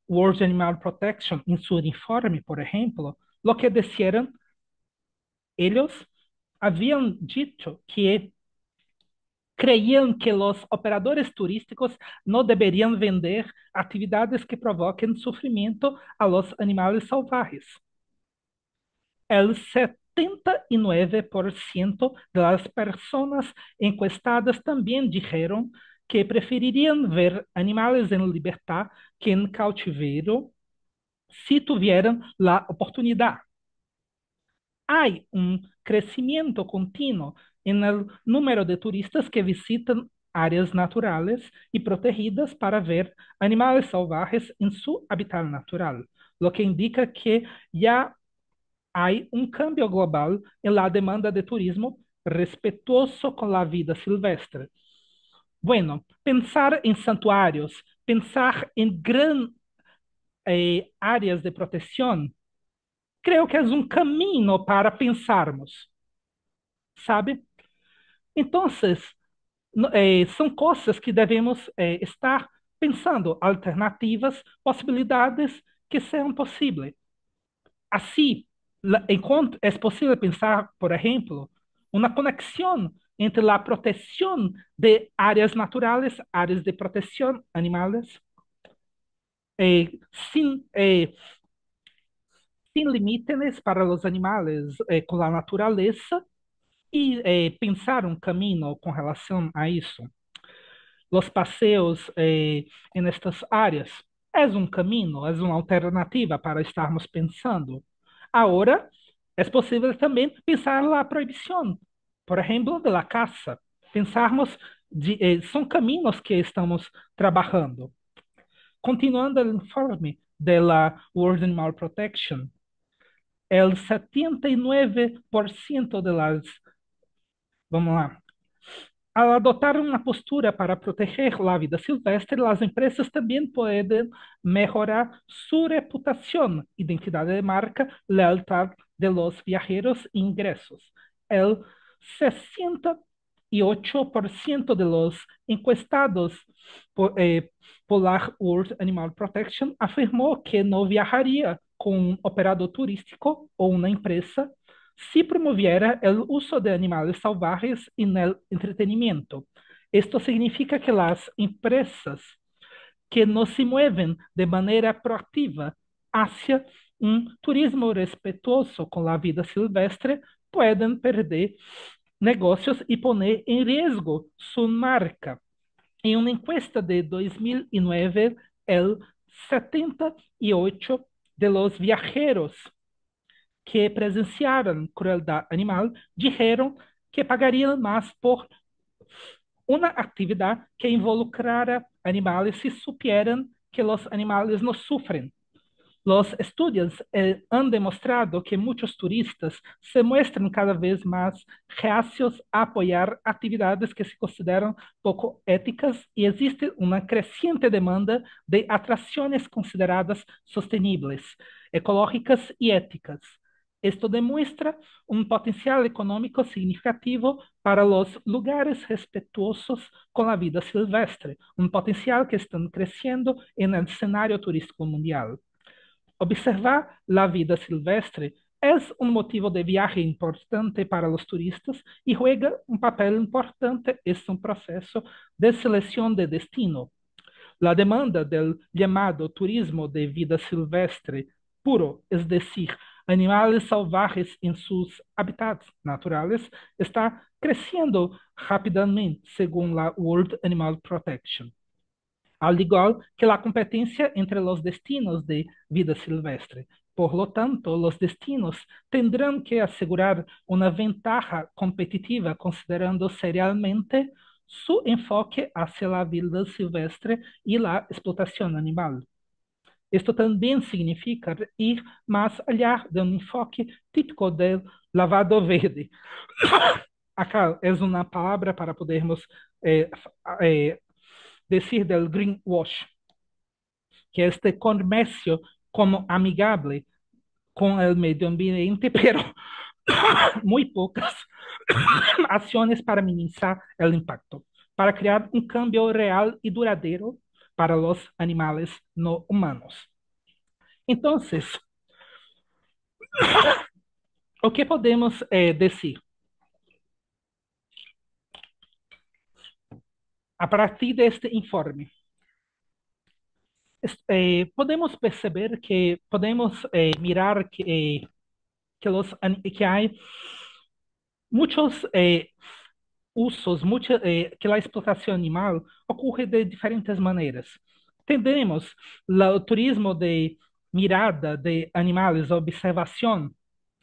World Animal Protection en su informe, por ejemplo, lo que decían, ellos habían dicho que creían que los operadores turísticos no deberían vender actividades que provoquen sufrimiento a los animales salvajes. El 79% de las personas encuestadas también dijeron que preferirían ver animales en libertad que en cautiverio si tuvieran la oportunidad. Hay un crecimiento continuo en el número de turistas que visitan áreas naturales y protegidas para ver animales salvajes en su hábitat natural, lo que indica que ya hay un cambio global en la demanda de turismo respetuoso con la vida silvestre. Bueno, pensar en santuarios, pensar en gran áreas de protección, creo que é um caminho para pensarmos, sabe? Então, são coisas que devemos estar pensando, alternativas, possibilidades que sejam possíveis. Assim, enquanto é possível pensar, por exemplo, uma conexão entre a proteção de áreas naturais, áreas de proteção animais, eh, sem, eh, sem limites para os animais, com a natureza, e pensar um caminho com relação a isso. Os passeios em estas áreas é um caminho, é uma alternativa para estarmos pensando. Agora, é possível também pensar na proibição, por exemplo, da caça. Pensarmos, são caminhos que estamos trabalhando. Continuando o informe da World Animal Protection, el 79% de las, vamos lá, al adoptar una postura para proteger la vida silvestre, las empresas también pueden mejorar su reputación, identidad de marca, lealtad de los viajeros e ingresos. El 68% de los encuestados por la World Animal Protection afirmó que no viajaría con un operador turístico o una empresa si promoviera el uso de animales salvajes en el entretenimiento. Esto significa que las empresas que no se mueven de manera proactiva hacia un turismo respetuoso con la vida silvestre pueden perder negocios y poner en riesgo su marca. En una encuesta de 2009, el 78% de los viajeros que presenciaram crueldade animal dijeron que pagariam mais por uma atividade que involucrara animales si supieran que os animales não sufren. Los estudios han demostrado que muchos turistas se muestran cada vez más reacios a apoyar actividades que se consideran poco éticas y existe una creciente demanda de atracciones consideradas sostenibles, ecológicas y éticas. Esto demuestra un potencial económico significativo para los lugares respetuosos con la vida silvestre, un potencial que está creciendo en el escenario turístico mundial. Observar la vida silvestre es un motivo de viaje importante para los turistas y juega un papel importante en un proceso de selección de destino. La demanda del llamado turismo de vida silvestre puro, es decir, animales salvajes en sus hábitats naturales, está creciendo rápidamente según la World Animal Protection, al igual que la competencia entre los destinos de vida silvestre. Por lo tanto, los destinos tendrán que asegurar una ventaja competitiva considerando seriamente su enfoque hacia la vida silvestre y la explotación animal. Esto también significa ir más allá de un enfoque típico del lavado verde. Acá es una palabra para podermos eh, eh, decir del greenwash, que este comercio como amigable con el medio ambiente, pero muy pocas acciones para minimizar el impacto, para crear un cambio real y duradero para los animales no humanos. Entonces, o que podemos decir? A partir deste informe, podemos perceber que podemos mirar que hay muchos usos, que la explotación animal ocurre de diferentes maneras. Tendemos o turismo de mirada de animales, observación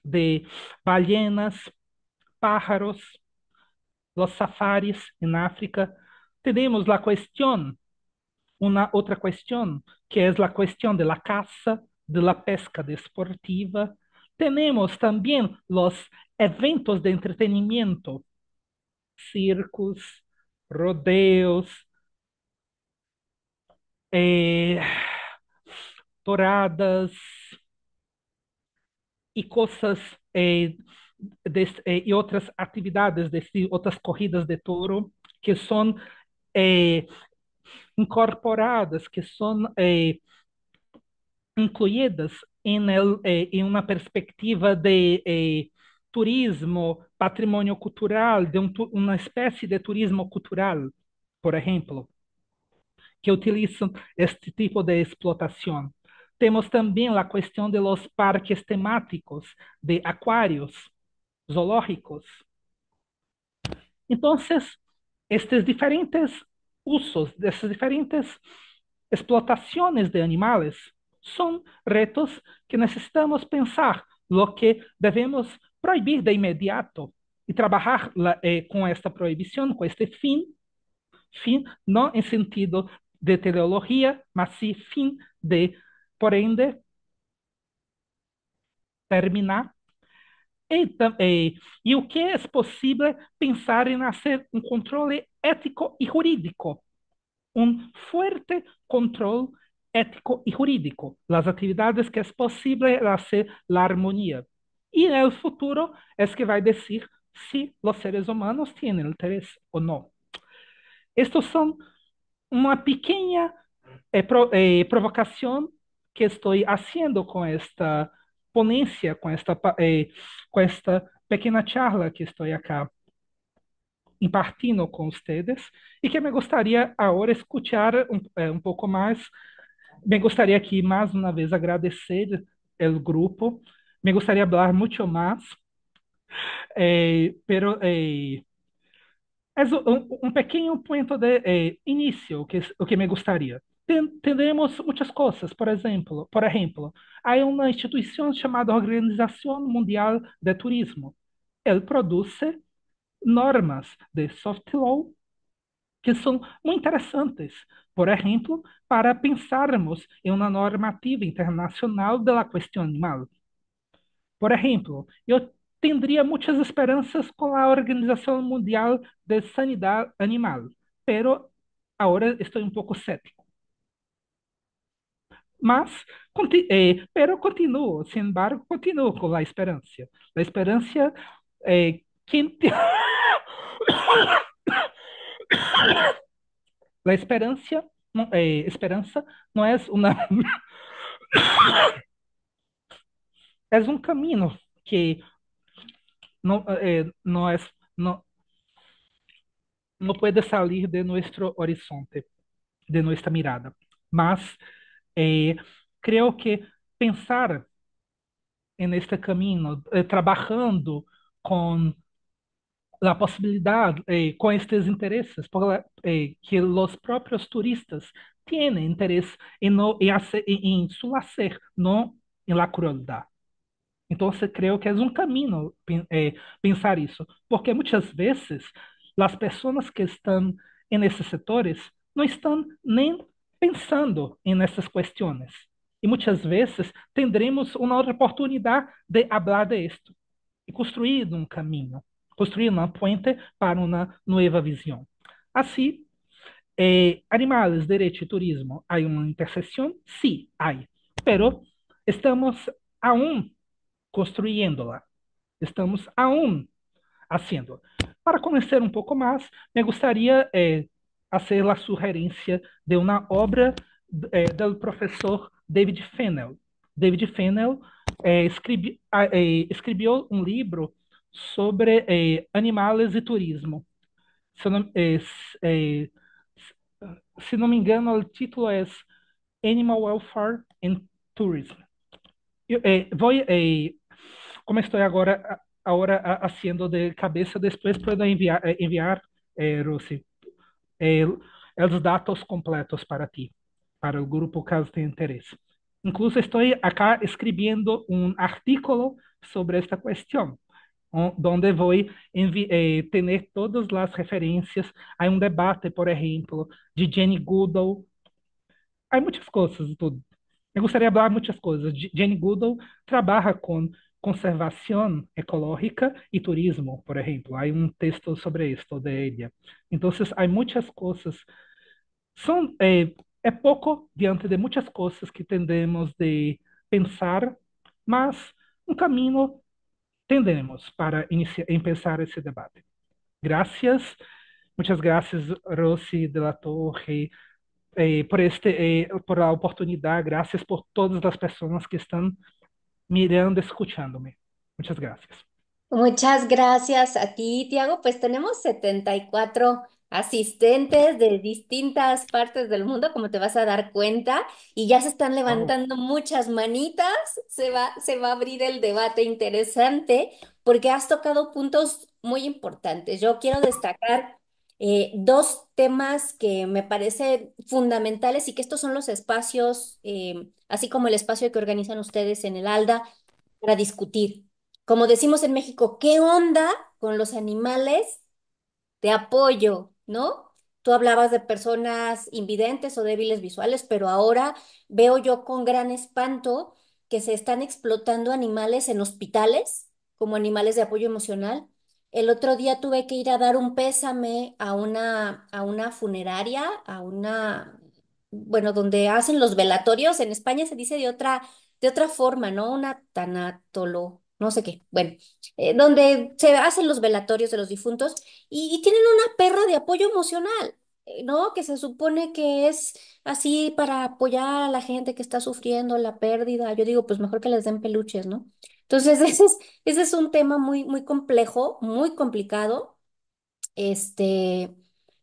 de ballenas, pájaros, los safaris en África. Tenemos la cuestión, una otra cuestión, que es la cuestión de la caza, de la pesca deportiva. Tenemos también los eventos de entretenimiento, circos, rodeos, eh, toradas y cosas y otras actividades, otras corridas de toro que son eh, incorporadas, que son incluídas em uma perspectiva de turismo, patrimônio cultural, de uma espécie de turismo cultural, por exemplo, que utilizam este tipo de explotação. Temos também a questão de los parques temáticos, de acuários, zoológicos. Então, estes diferentes usos, dessas diferentes explotações de animais, são retos que necessitamos pensar, lo que devemos proibir de imediato e trabalhar com esta proibição, com este fim não em sentido de teleologia, mas sim fim de, por ende, terminar. E o que é possível pensar em fazer um controle ético e jurídico, um forte controle ético e jurídico, las atividades que é possível hacer la armonía. Y en el futuro es que va a decir si los seres humanos tienen interés o no. Estos son una pequeña provocación que estoy haciendo con esta ponencia, con esta pequena charla que estou acá impartindo com ustedes e que me gostaria agora escuchar um pouco mais. Me gostaria aqui mais uma vez agradecer o grupo. Me gostaria de falar muito mais, pero es un pequeño punto de inicio o que me gustaría. Tendremos muitas coisas, por exemplo, há uma instituição chamada Organização Mundial de Turismo. Ele produz normas de soft law que são muito interessantes. Por exemplo, para pensarmos em uma normativa internacional da questão animal. Por exemplo, eu tendría muitas esperanças com a Organização Mundial de Sanidade Animal, pero agora estou um pouco cético. Mas, pero continuo, sin embargo, continuo com a esperança. A esperança que a esperança não é uma é um caminho que não é não, não pode sair de nosso horizonte, de nossa mirada. Mas Eh, creo que pensar en este camino, trabajando con la posibilidad, con estos intereses, que los propios turistas tienen interés en, no, en su hacer, no en la crueldad. Entonces creo que es un camino pensar eso, porque muchas veces las personas que están en esos sectores no están nem pensando en estas cuestiones. Y muchas veces tendremos una otra oportunidad de hablar de esto y construir un camino, construir una puente para una nueva visión. Así, animales, derecho y turismo, ¿hay una intersección? Sí, hay, pero estamos aún construyéndola. Estamos aún haciendo. Para conhecer um pouco mais, me gostaria fazer a sugerência de uma obra do professor David Fennell. David Fennell escreveu um livro sobre animais e turismo. Se eu não, se não me engano, o título é Animal Welfare and Tourism. Eu, vou como estou haciendo de cabeça, depois puedo enviar, Rosy, eh, os dados completos para ti, para o grupo, caso tenha interesse. Incluso estou acá escrevendo um artículo sobre esta questão, donde vou ter todas as referências. Há um debate, por exemplo, de Jane Goodall. Há muitas coisas, tudo. Eu gostaria de falar muitas coisas. Jane Goodall trabalha com conservação ecológica e turismo, por exemplo. Há um texto sobre isto de ella. Então, há muitas coisas. É pouco diante de muitas coisas que tendemos de pensar, mas um caminho tendemos para empezar esse debate. Gracias, muchas gracias, Rosy de la Torre, por la oportunidad. Gracias por todas as pessoas que estão mirando, escuchándome. Muchas gracias. Muchas gracias a ti, Tiago. Pues tenemos 74 asistentes de distintas partes del mundo, como te vas a dar cuenta, y ya se están Wow. levantando muchas manitas. Se va a abrir el debate interesante porque has tocado puntos muy importantes. Yo quiero destacar dos temas que me parecen fundamentales y que estos son los espacios, así como el espacio que organizan ustedes en el ALDA para discutir. Como decimos en México, ¿qué onda con los animales de apoyo, ¿no? Tú hablabas de personas invidentes o débiles visuales, pero ahora veo yo con gran espanto que se están explotando animales en hospitales como animales de apoyo emocional. El otro día tuve que ir a dar un pésame a una funeraria, bueno, donde hacen los velatorios. En España se dice de otra forma, ¿no? Una tanátolo, no sé qué. Bueno, donde se hacen los velatorios de los difuntos y tienen una perra de apoyo emocional, ¿no? Que se supone que es así para apoyar a la gente que está sufriendo la pérdida. Yo digo, pues mejor que les den peluches, ¿no? Entonces, ese es un tema muy, muy complejo, muy complicado. Este,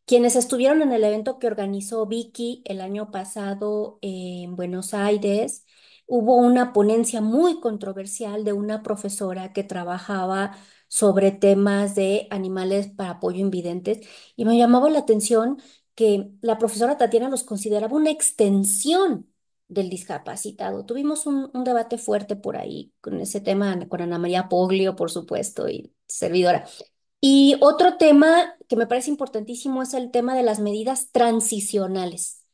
quienes estuvieron en el evento que organizó Vicky el año pasado en Buenos Aires, hubo una ponencia muy controversial de una profesora que trabajaba sobre temas de animales para apoyo invidentes y me llamaba la atención que la profesora Tatiana los consideraba una extensión del discapacitado. Tuvimos un debate fuerte por ahí con ese tema, con Ana María Poglio, por supuesto, y servidora. Y otro tema que me parece importantísimo es el tema de las medidas transicionales,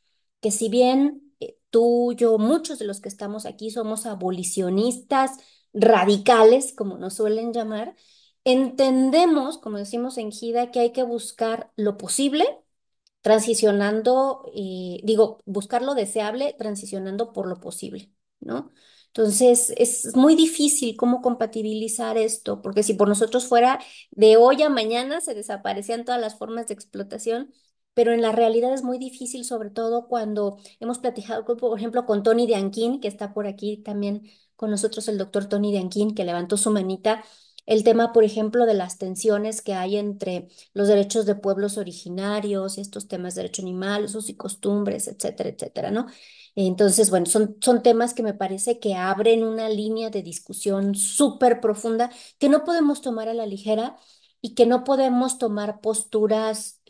que si bien tú, yo, muchos de los que estamos aquí somos abolicionistas radicales, como nos suelen llamar, entendemos, como decimos en GIDA, que hay que buscar lo posible transicionando, digo, buscar lo deseable, transicionando por lo posible, ¿no? Entonces, es muy difícil cómo compatibilizar esto, porque si por nosotros fuera de hoy a mañana se desaparecían todas las formas de explotación, pero en la realidad es muy difícil, sobre todo cuando hemos platicado, por ejemplo, con Tony de Anquín, que está por aquí también con nosotros, el doctor Tony de Anquín, que levantó su manita, el tema, por ejemplo, de las tensiones que hay entre los derechos de pueblos originarios, estos temas de derechos animales, usos y costumbres, etcétera, etcétera, ¿no? Entonces, bueno, son temas que me parece que abren una línea de discusión súper profunda que no podemos tomar a la ligera y que no podemos tomar posturas,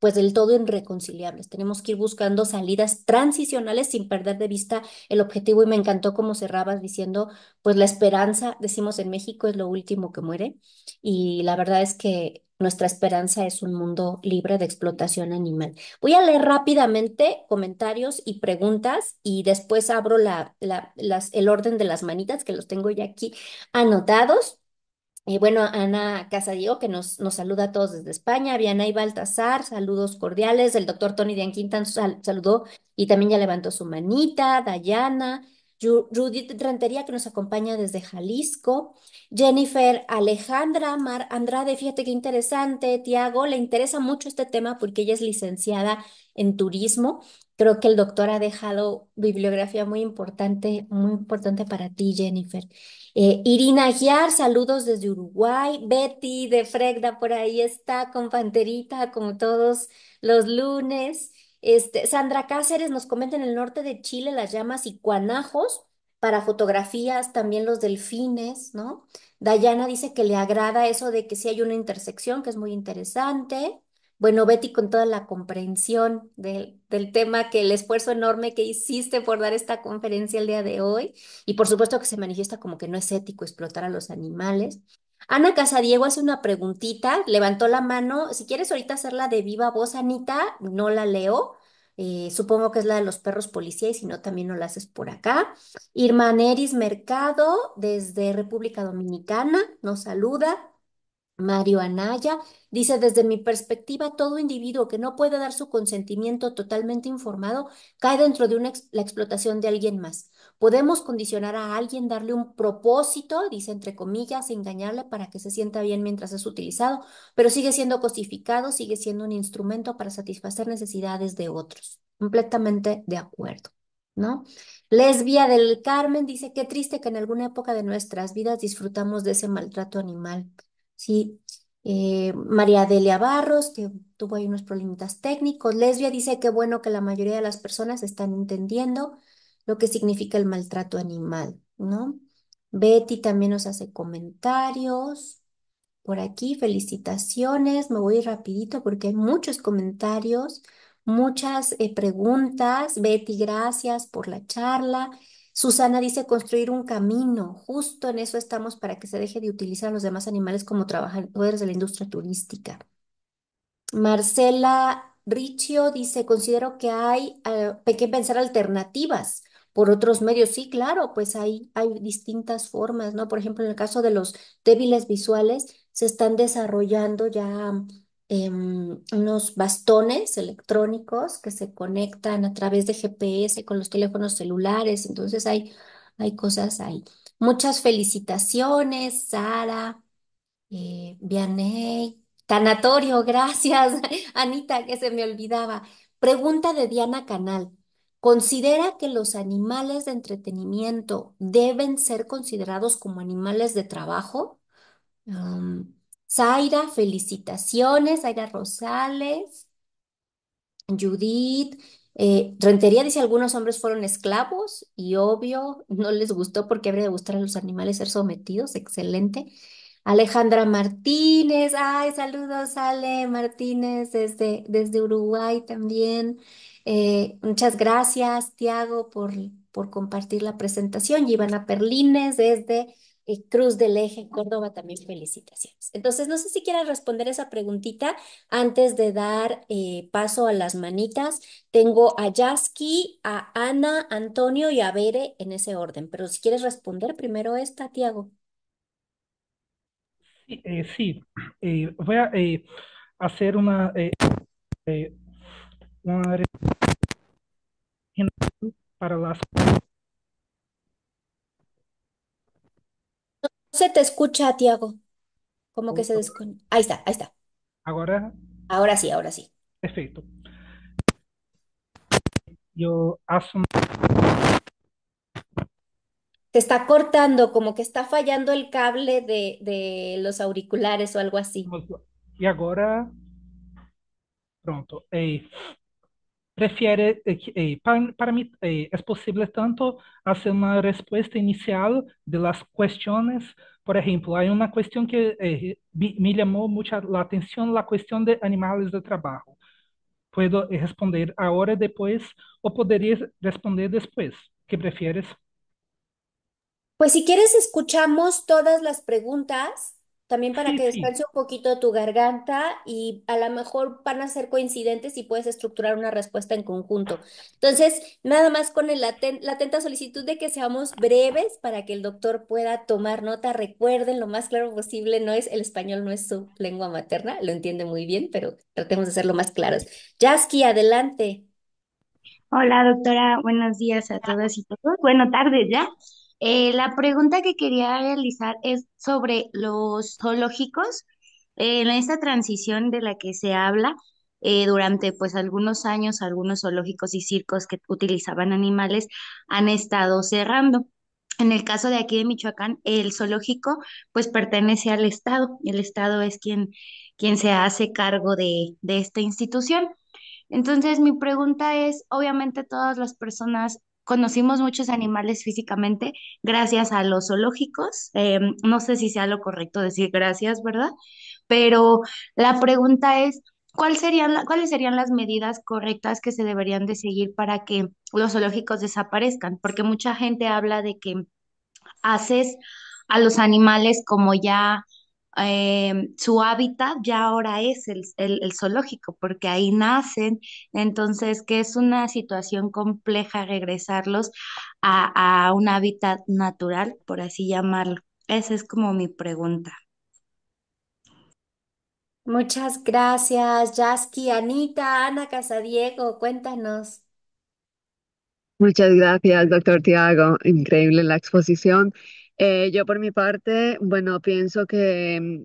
pues del todo irreconciliables. Tenemos que ir buscando salidas transicionales sin perder de vista el objetivo y me encantó cómo cerrabas diciendo, pues la esperanza, decimos en México, es lo último que muere. Y la verdad es que nuestra esperanza es un mundo libre de explotación animal. Voy a leer rápidamente comentarios y preguntas y después abro el orden de las manitas que los tengo ya aquí anotados. Y bueno, Ana Casadiego, que nos saluda a todos desde España. Vianey Baltasar, saludos cordiales. El doctor Tony de Anquintan saludó y también ya levantó su manita. Dayana, Judith Rentería, que nos acompaña desde Jalisco. Jennifer Alejandra Mar Andrade, fíjate qué interesante. Tiago, le interesa mucho este tema porque ella es licenciada en turismo. Creo que el doctor ha dejado bibliografía muy importante para ti, Jennifer. Irina Aguiar, saludos desde Uruguay. Betty de Fregda por ahí está con Panterita, como todos los lunes. Sandra Cáceres nos comenta en el norte de Chile las llamas y cuanajos para fotografías, también los delfines, ¿no? Dayana dice que le agrada eso de que sí hay una intersección, que es muy interesante. Bueno, Betty, con toda la comprensión del tema, que el esfuerzo enorme que hiciste por dar esta conferencia el día de hoy, y por supuesto que se manifiesta como que no es ético explotar a los animales. Ana Casadiego hace una preguntita, levantó la mano. Si quieres ahorita hacerla de viva voz, Anita, no la leo. Supongo que es la de los perros policía y si no, también no la haces por acá. Irma Neris Mercado, desde República Dominicana, nos saluda. Mario Anaya dice, desde mi perspectiva, todo individuo que no puede dar su consentimiento totalmente informado cae dentro de la explotación de alguien más. Podemos condicionar a alguien, darle un propósito, dice entre comillas, engañarle para que se sienta bien mientras es utilizado, pero sigue siendo cosificado, sigue siendo un instrumento para satisfacer necesidades de otros. Completamente de acuerdo, ¿no? Lesbia del Carmen dice, qué triste que en alguna época de nuestras vidas disfrutamos de ese maltrato animal. Sí, María Delia Barros, que tuvo ahí unos problemitas técnicos. Lesbia dice que bueno que la mayoría de las personas están entendiendo lo que significa el maltrato animal, ¿no? Betty también nos hace comentarios. Por aquí, felicitaciones. Me voy rapidito porque hay muchos comentarios, muchas preguntas. Betty, gracias por la charla. Susana dice construir un camino. Justo en eso estamos para que se deje de utilizar a los demás animales como trabajadores de la industria turística. Marcela Riccio dice, considero que hay que pensar alternativas por otros medios. Sí, claro, pues hay distintas formas, ¿no? Por ejemplo, en el caso de los débiles visuales, se están desarrollando ya unos bastones electrónicos que se conectan a través de GPS con los teléfonos celulares. Entonces hay cosas ahí. Muchas felicitaciones, Sara. Vianey, tanatorio, gracias. Anita, que se me olvidaba. Pregunta de Diana Canal. ¿Considera que los animales de entretenimiento deben ser considerados como animales de trabajo? Zaira, felicitaciones, Zaira Rosales. Judith, Rentería dice algunos hombres fueron esclavos y obvio no les gustó porque habría de gustar a los animales ser sometidos. Excelente. Alejandra Martínez, ay, saludos, Ale Martínez desde Uruguay también. Muchas gracias, Tiago, por compartir la presentación. Y Ivana Perlines desde Cruz del Eje, Córdoba, también felicitaciones. Entonces, no sé si quieras responder esa preguntita antes de dar paso a las manitas. Tengo a Yaski, a Ana, Antonio y a Bere en ese orden, pero si quieres responder primero esta, Tiago. Sí, voy a hacer eh, una para las. No se te escucha, Tiago, como que se desconecta. Ahí está, ahí está. Agora, Ahora sí, ahora sí. perfeito. Eu assumo. Se está cortando, como que está fallando el cable de los auriculares o algo así. E agora, pronto. Prefiere, para mí, es posible tanto hacer una respuesta inicial de las cuestiones. Por ejemplo, hay una cuestión que me llamó mucho la atención, la cuestión de animales de trabajo. Puedo responder ahora, después, o podría responder después. ¿Qué prefieres? Pues si quieres, escuchamos todas las preguntas, también para Sí, que sí. descanse un poquito tu garganta y a lo mejor van a ser coincidentes y puedes estructurar una respuesta en conjunto. Entonces, nada más con la atenta solicitud de que seamos breves para que el doctor pueda tomar nota. Recuerden lo más claro posible, el español no es su lengua materna, lo entiende muy bien, pero tratemos de ser lo más claros. Yasky, adelante. Hola, doctora. Buenos días a todas y todos. Bueno, tardes ya. La pregunta que quería realizar es sobre los zoológicos. En esta transición de la que se habla, durante pues algunos años, algunos zoológicos y circos que utilizaban animales han estado cerrando. En el caso de aquí de Michoacán, el zoológico pues pertenece al Estado. El Estado es quien se hace cargo de esta institución. Entonces, mi pregunta es, obviamente todas las personas conocimos muchos animales físicamente gracias a los zoológicos. No sé si sea lo correcto decir gracias, ¿verdad? Pero la pregunta es, ¿cuáles serían las medidas correctas que se deberían de seguir para que los zoológicos desaparezcan? Porque mucha gente habla de que haces a los animales como ya su hábitat ya ahora es el zoológico, porque ahí nacen, entonces que es una situación compleja regresarlos a un hábitat natural, por así llamarlo. Esa es como mi pregunta. Muchas gracias, Yasky, Anita, Ana Casadiego, cuéntanos. Muchas gracias, doctor Tiago. Increíble la exposición. Yo por mi parte, bueno, pienso que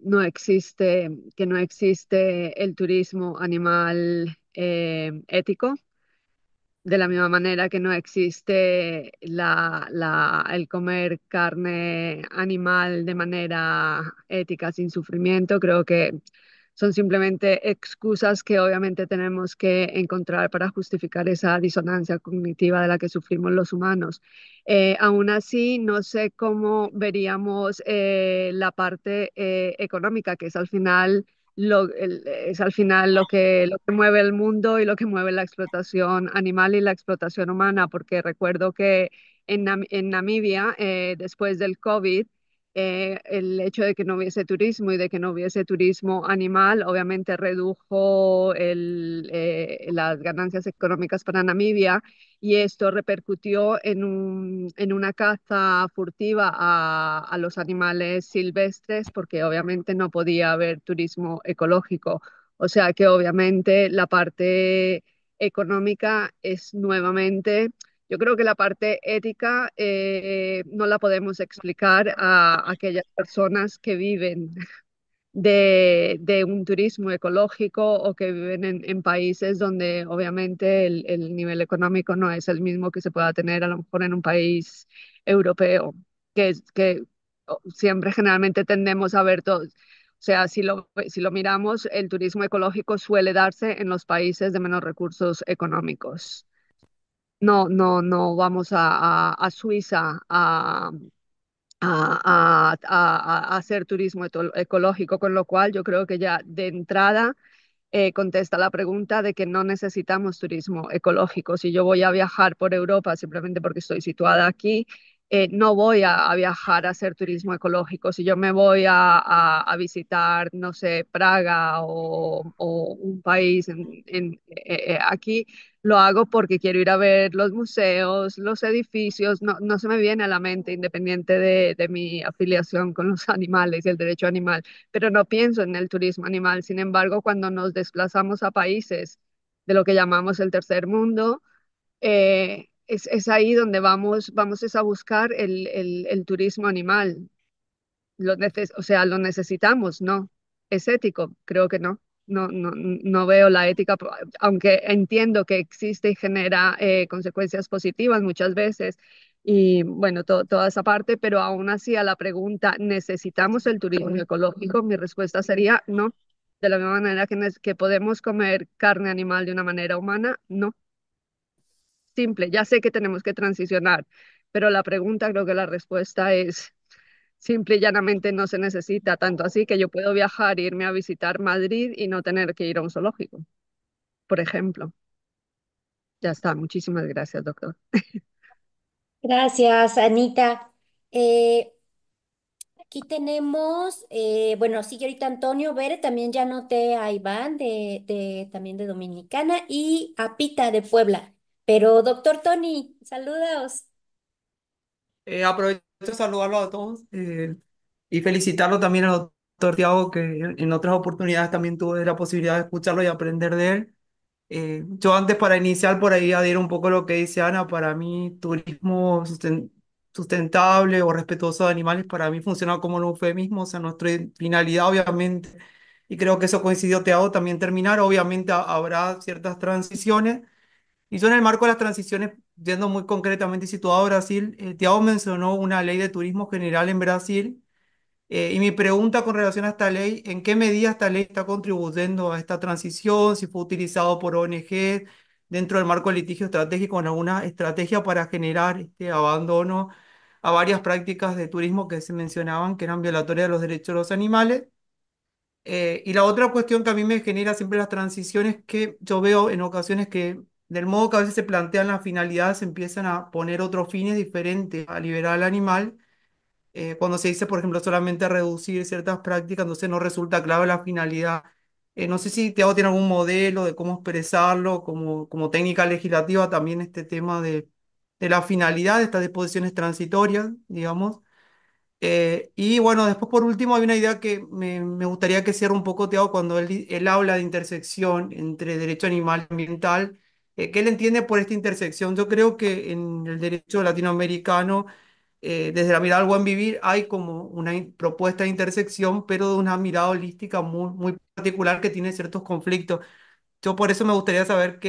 que no existe el turismo animal ético, de la misma manera que no existe el comer carne animal de manera ética, sin sufrimiento. Creo que son simplemente excusas que obviamente tenemos que encontrar para justificar esa disonancia cognitiva de la que sufrimos los humanos. Aún así, no sé cómo veríamos la parte económica, que es al final es al final lo que mueve el mundo y lo que mueve la explotación animal y la explotación humana, porque recuerdo que en Namibia, después del COVID, el hecho de que no hubiese turismo y de que no hubiese turismo animal, obviamente redujo las ganancias económicas para Namibia y esto repercutió en una caza furtiva a los animales silvestres porque obviamente no podía haber turismo ecológico. O sea que obviamente la parte económica es nuevamente, yo creo que la parte ética no la podemos explicar a aquellas personas que viven de un turismo ecológico o que viven en países donde obviamente el nivel económico no es el mismo que se pueda tener a lo mejor en un país europeo, que siempre generalmente tendemos a ver todo. O sea, si lo miramos, el turismo ecológico suele darse en los países de menos recursos económicos. No vamos a Suiza a hacer turismo ecológico, con lo cual yo creo que ya de entrada contesta la pregunta de que no necesitamos turismo ecológico. Si yo voy a viajar por Europa simplemente porque estoy situada aquí, no voy a viajar a hacer turismo ecológico. Si yo me voy a visitar, no sé, Praga o un país aquí, lo hago porque quiero ir a ver los museos, los edificios. No se me viene a la mente, independiente de mi afiliación con los animales y el derecho animal, pero no pienso en el turismo animal. Sin embargo, cuando nos desplazamos a países de lo que llamamos el tercer mundo, es ahí donde vamos es a buscar el turismo animal. O sea, lo necesitamos, ¿no? ¿Es ético? Creo que no. No veo la ética, aunque entiendo que existe y genera consecuencias positivas muchas veces, y bueno, toda esa parte, pero aún así a la pregunta, ¿necesitamos el turismo ecológico? Mi respuesta sería no. De la misma manera que podemos comer carne animal de una manera humana, no. Simple, ya sé que tenemos que transicionar, pero la pregunta, creo que la respuesta es simple y llanamente no se necesita, tanto así que yo puedo viajar e irme a visitar Madrid y no tener que ir a un zoológico, por ejemplo. Ya está, muchísimas gracias, doctor. Gracias, Anita. Eh, Aquí tenemos, bueno, sigue ahorita Antonio Bere, también ya noté a Iván también de Dominicana y a Pita de Puebla. Pero doctor Tony, saludos. Aprovecho de saludarlo a todos y felicitarlo también al doctor Tiago, que en otras oportunidades también tuve la posibilidad de escucharlo y aprender de él. Yo antes, para iniciar por ahí, adhiero un poco a lo que dice Ana. Para mí, turismo sustentable o respetuoso de animales, para mí funciona como un eufemismo. O sea, nuestra finalidad, obviamente, y creo que eso coincidió, Tiago, también terminar. Obviamente habrá ciertas transiciones, y yo en el marco de las transiciones, yendo muy concretamente y situado a Brasil, Tiago mencionó una ley de turismo general en Brasil, y mi pregunta con relación a esta ley: ¿en qué medida esta ley está contribuyendo a esta transición? Si fue utilizado por ONG, dentro del marco del litigio estratégico en alguna estrategia para generar este abandono a varias prácticas de turismo que se mencionaban que eran violatorias de los derechos de los animales. Y la otra cuestión que a mí me genera siempre las transiciones que yo veo en ocasiones que del modo que a veces se plantean las finalidades se empiezan a poner otros fines diferentes a liberar al animal. Cuando se dice, por ejemplo, solamente reducir ciertas prácticas, entonces no resulta clave la finalidad. No sé si Tiago tiene algún modelo de cómo expresarlo como técnica legislativa, también este tema de la finalidad de estas disposiciones transitorias, digamos. Y bueno, después por último hay una idea que me gustaría que cierre un poco Tiago cuando él habla de intersección entre derecho animal y ambiental. ¿Qué él entiende por esta intersección? Yo creo que en el derecho latinoamericano, desde la mirada al buen vivir, hay como una propuesta de intersección, pero de una mirada holística muy particular que tiene ciertos conflictos. Yo por eso me gustaría saber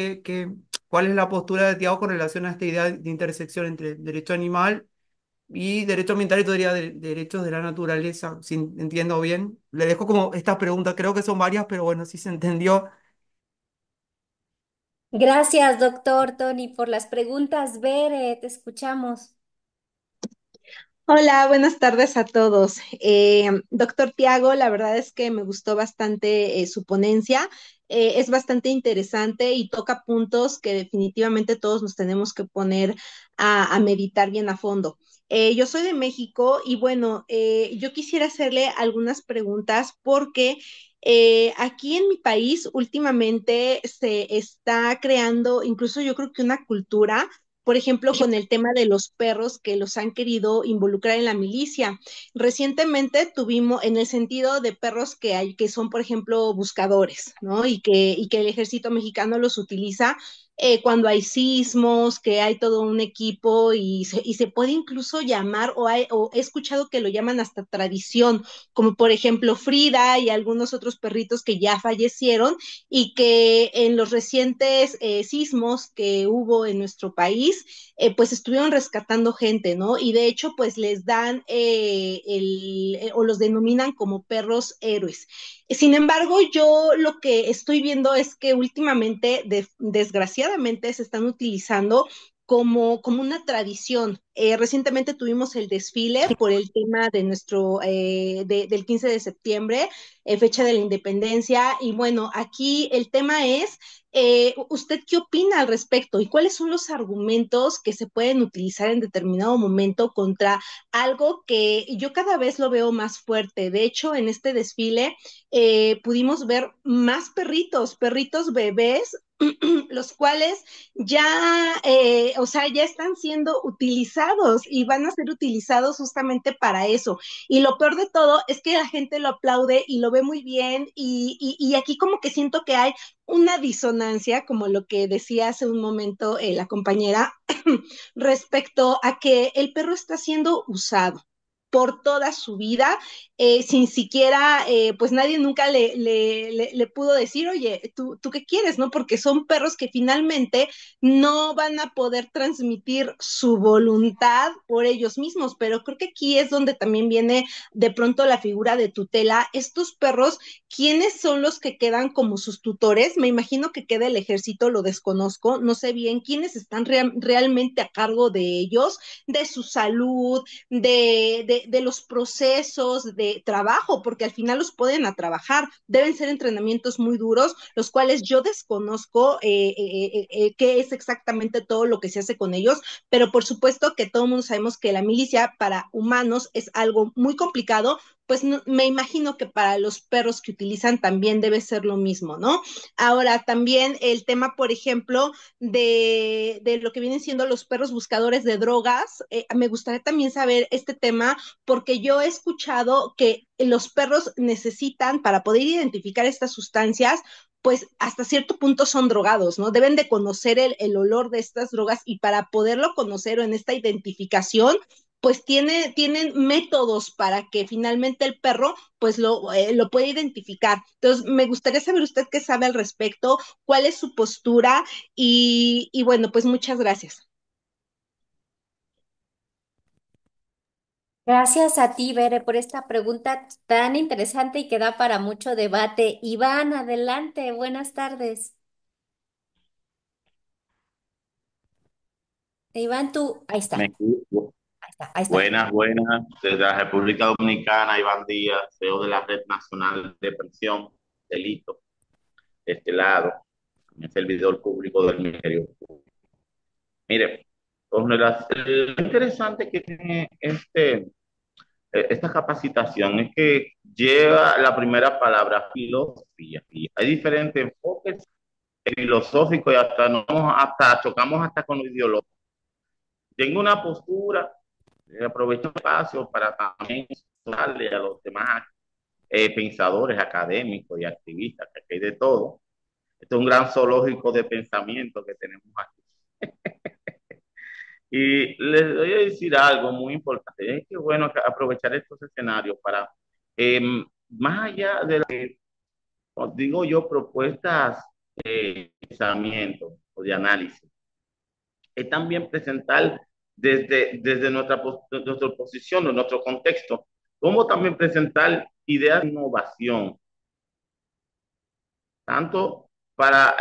cuál es la postura de Tiago con relación a esta idea de intersección entre derecho animal y derecho ambiental y teoría de derechos de la naturaleza, si entiendo bien. Le dejo como estas preguntas, creo que son varias, pero bueno, si se entendió. Gracias, doctor Tony, por las preguntas. Bere, te escuchamos. Hola, buenas tardes a todos. Doctor Tiago, la verdad es que me gustó bastante su ponencia. Es bastante interesante y toca puntos que definitivamente todos nos tenemos que poner a meditar bien a fondo. Yo soy de México y bueno, yo quisiera hacerle algunas preguntas porque aquí en mi país últimamente se está creando, incluso yo creo que una cultura, por ejemplo, con el tema de los perros que los han querido involucrar en la milicia. Recientemente tuvimos, en el sentido de perros que hay, que son, por ejemplo, buscadores, ¿no? Y que el ejército mexicano los utiliza cuando hay sismos, que hay todo un equipo y se puede incluso llamar, o he escuchado que lo llaman hasta tradición, como por ejemplo Frida y algunos otros perritos que ya fallecieron y que en los recientes sismos que hubo en nuestro país, pues estuvieron rescatando gente, ¿no? Y de hecho, pues les dan o los denominan como perros héroes. Sin embargo, yo lo que estoy viendo es que últimamente, desgraciadamente, se están utilizando como una tradición. Recientemente tuvimos el desfile por el tema de del 15 de septiembre, fecha de la independencia, y bueno, aquí el tema es, ¿usted qué opina al respecto y cuáles son los argumentos que se pueden utilizar en determinado momento contra algo que yo cada vez lo veo más fuerte? De hecho, en este desfile pudimos ver más perritos bebés, los cuales ya, o sea, ya están siendo utilizados y van a ser utilizados justamente para eso. Y lo peor de todo es que la gente lo aplaude y lo ve muy bien y aquí como que siento que hay una disonancia, como lo que decía hace un momento la compañera, respecto a que el perro está siendo usado por toda su vida, sin siquiera, pues nadie nunca le pudo decir, oye, ¿tú qué quieres? ¿No? Porque son perros que finalmente no van a poder transmitir su voluntad por ellos mismos, pero creo que aquí es donde también viene de pronto la figura de tutela. Estos perros, ¿quiénes son los que quedan como sus tutores? Me imagino que queda el ejército, lo desconozco, no sé bien quiénes están realmente a cargo de ellos, de su salud, de los procesos de trabajo, porque al final los pueden a trabajar. Deben ser entrenamientos muy duros, los cuales yo desconozco qué es exactamente todo lo que se hace con ellos, pero por supuesto que todo el mundo sabemos que la milicia para humanos es algo muy complicado, pues no, me imagino que para los perros que utilizan también debe ser lo mismo, ¿no? Ahora, también el tema, por ejemplo, de lo que vienen siendo los perros buscadores de drogas, me gustaría también saber este tema porque yo he escuchado que los perros necesitan, para poder identificar estas sustancias, pues hasta cierto punto son drogados, ¿no? Deben de conocer el olor de estas drogas y para poderlo conocer o en esta identificación, pues tienen métodos para que finalmente el perro pues lo pueda identificar. Entonces, me gustaría saber usted qué sabe al respecto, cuál es su postura y bueno, pues muchas gracias. Gracias a ti, Bere, por esta pregunta tan interesante y que da para mucho debate. Iván, adelante, buenas tardes. Iván, tú, ahí Me está, escucho. ahí está, ahí está. Buenas, buenas. Desde la República Dominicana, Iván Díaz, CEO de la Red Nacional de Prevención Delito, de este lado, también servidor público del Ministerio Público. Mire, lo interesante que tiene esta capacitación es que lleva la primera palabra, filosofía. Y hay diferentes enfoques filosóficos y hasta chocamos hasta con lo ideológico. Tengo una postura, aprovecho el espacio para también darle a los demás pensadores académicos y activistas, que aquí hay de todo. Este es un gran zoológico de pensamiento que tenemos aquí. Y les voy a decir algo muy importante, es que bueno aprovechar estos escenarios para, eh, más allá de, os digo yo, propuestas de pensamiento o de análisis, es también presentar desde nuestra posición o nuestro contexto, como también presentar ideas de innovación, tanto para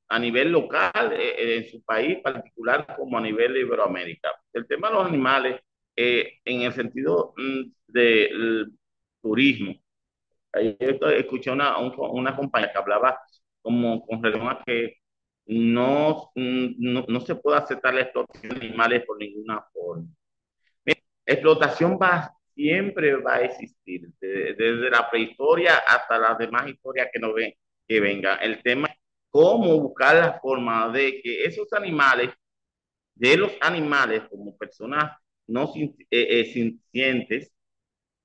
a nivel local, en su país particular, como a nivel de Iberoamérica. El tema de los animales, en el sentido del turismo. Ayer escuché una compañía que hablaba como con relación a que no se puede aceptar la explotación de animales por ninguna forma. Explotación siempre va a existir, desde la prehistoria hasta las demás historias que vengan. El tema es cómo buscar la forma de que esos animales, de los animales como personas no sintientes,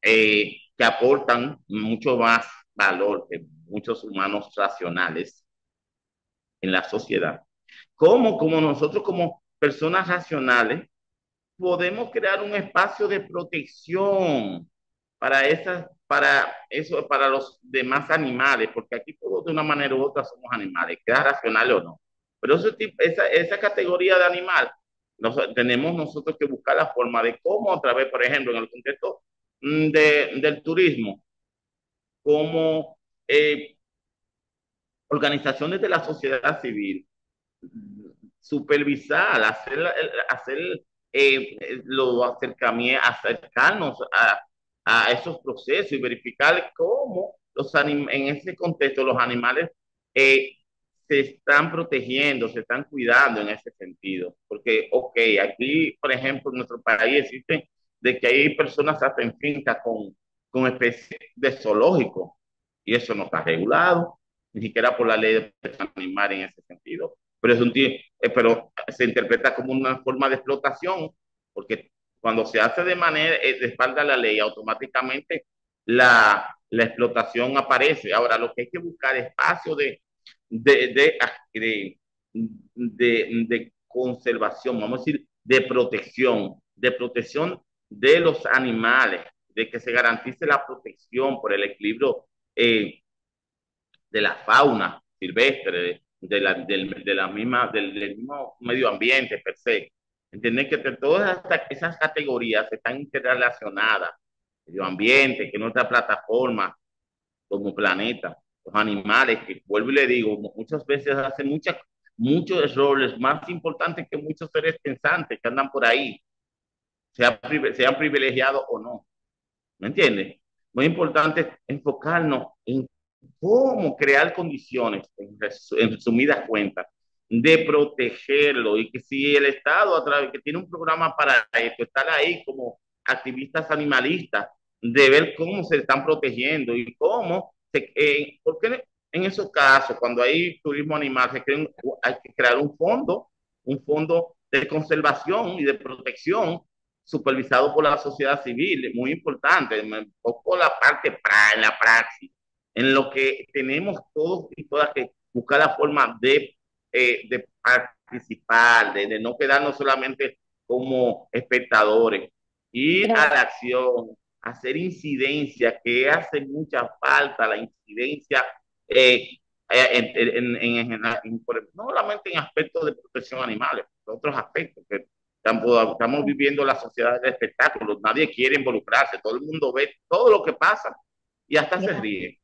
que aportan mucho más valor que muchos humanos racionales en la sociedad. Como nosotros como personas racionales podemos crear un espacio de protección para los demás animales, porque aquí todos de una manera u otra somos animales, queda racional o no. Pero esa categoría de animal, tenemos nosotros que buscar la forma de cómo, otra vez, por ejemplo, en el contexto del turismo, como organizaciones de la sociedad civil, supervisar, hacer los acercamientos, acercarnos a esos procesos y verificar cómo en ese contexto los animales eh, se están protegiendo, se están cuidando en ese sentido. Porque, ok, aquí, por ejemplo, en nuestro país existe de que hay personas hasta en finca con especies de zoológico y eso no está regulado, ni siquiera por la ley de animal en ese sentido. Pero, pero se interpreta como una forma de explotación, porque cuando se hace de espalda a la ley, automáticamente la explotación aparece. Ahora, lo que hay que buscar es espacio de, de, de, de conservación, vamos a decir, de protección de los animales, de que se garantice la protección por el equilibrio de la fauna silvestre, del mismo medio ambiente per se. Entender que todas esas categorías están interrelacionadas. Medio ambiente, que nuestra plataforma como planeta, los animales, que vuelvo y le digo, muchas veces hacen muchos errores más importantes que muchos seres pensantes que andan por ahí, sean privilegiados o no. ¿Me entiendes? Muy importante enfocarnos en cómo crear condiciones, en resumidas cuentas, de protegerlo y que si el Estado, a través que tiene un programa para esto, estar ahí como activistas animalistas, de ver cómo se están protegiendo y porque en esos casos, cuando hay turismo animal, hay que crear un fondo de conservación y de protección supervisado por la sociedad civil, muy importante, un poco la parte en la praxis, en lo que tenemos todos y todas que buscar la forma de participar, de no quedarnos solamente como espectadores, ir a la acción, hacer incidencia, que hace mucha falta la incidencia, no solamente en aspectos de protección animales, otros aspectos que estamos viviendo la sociedad del espectáculo, nadie quiere involucrarse, todo el mundo ve todo lo que pasa y hasta se ríe.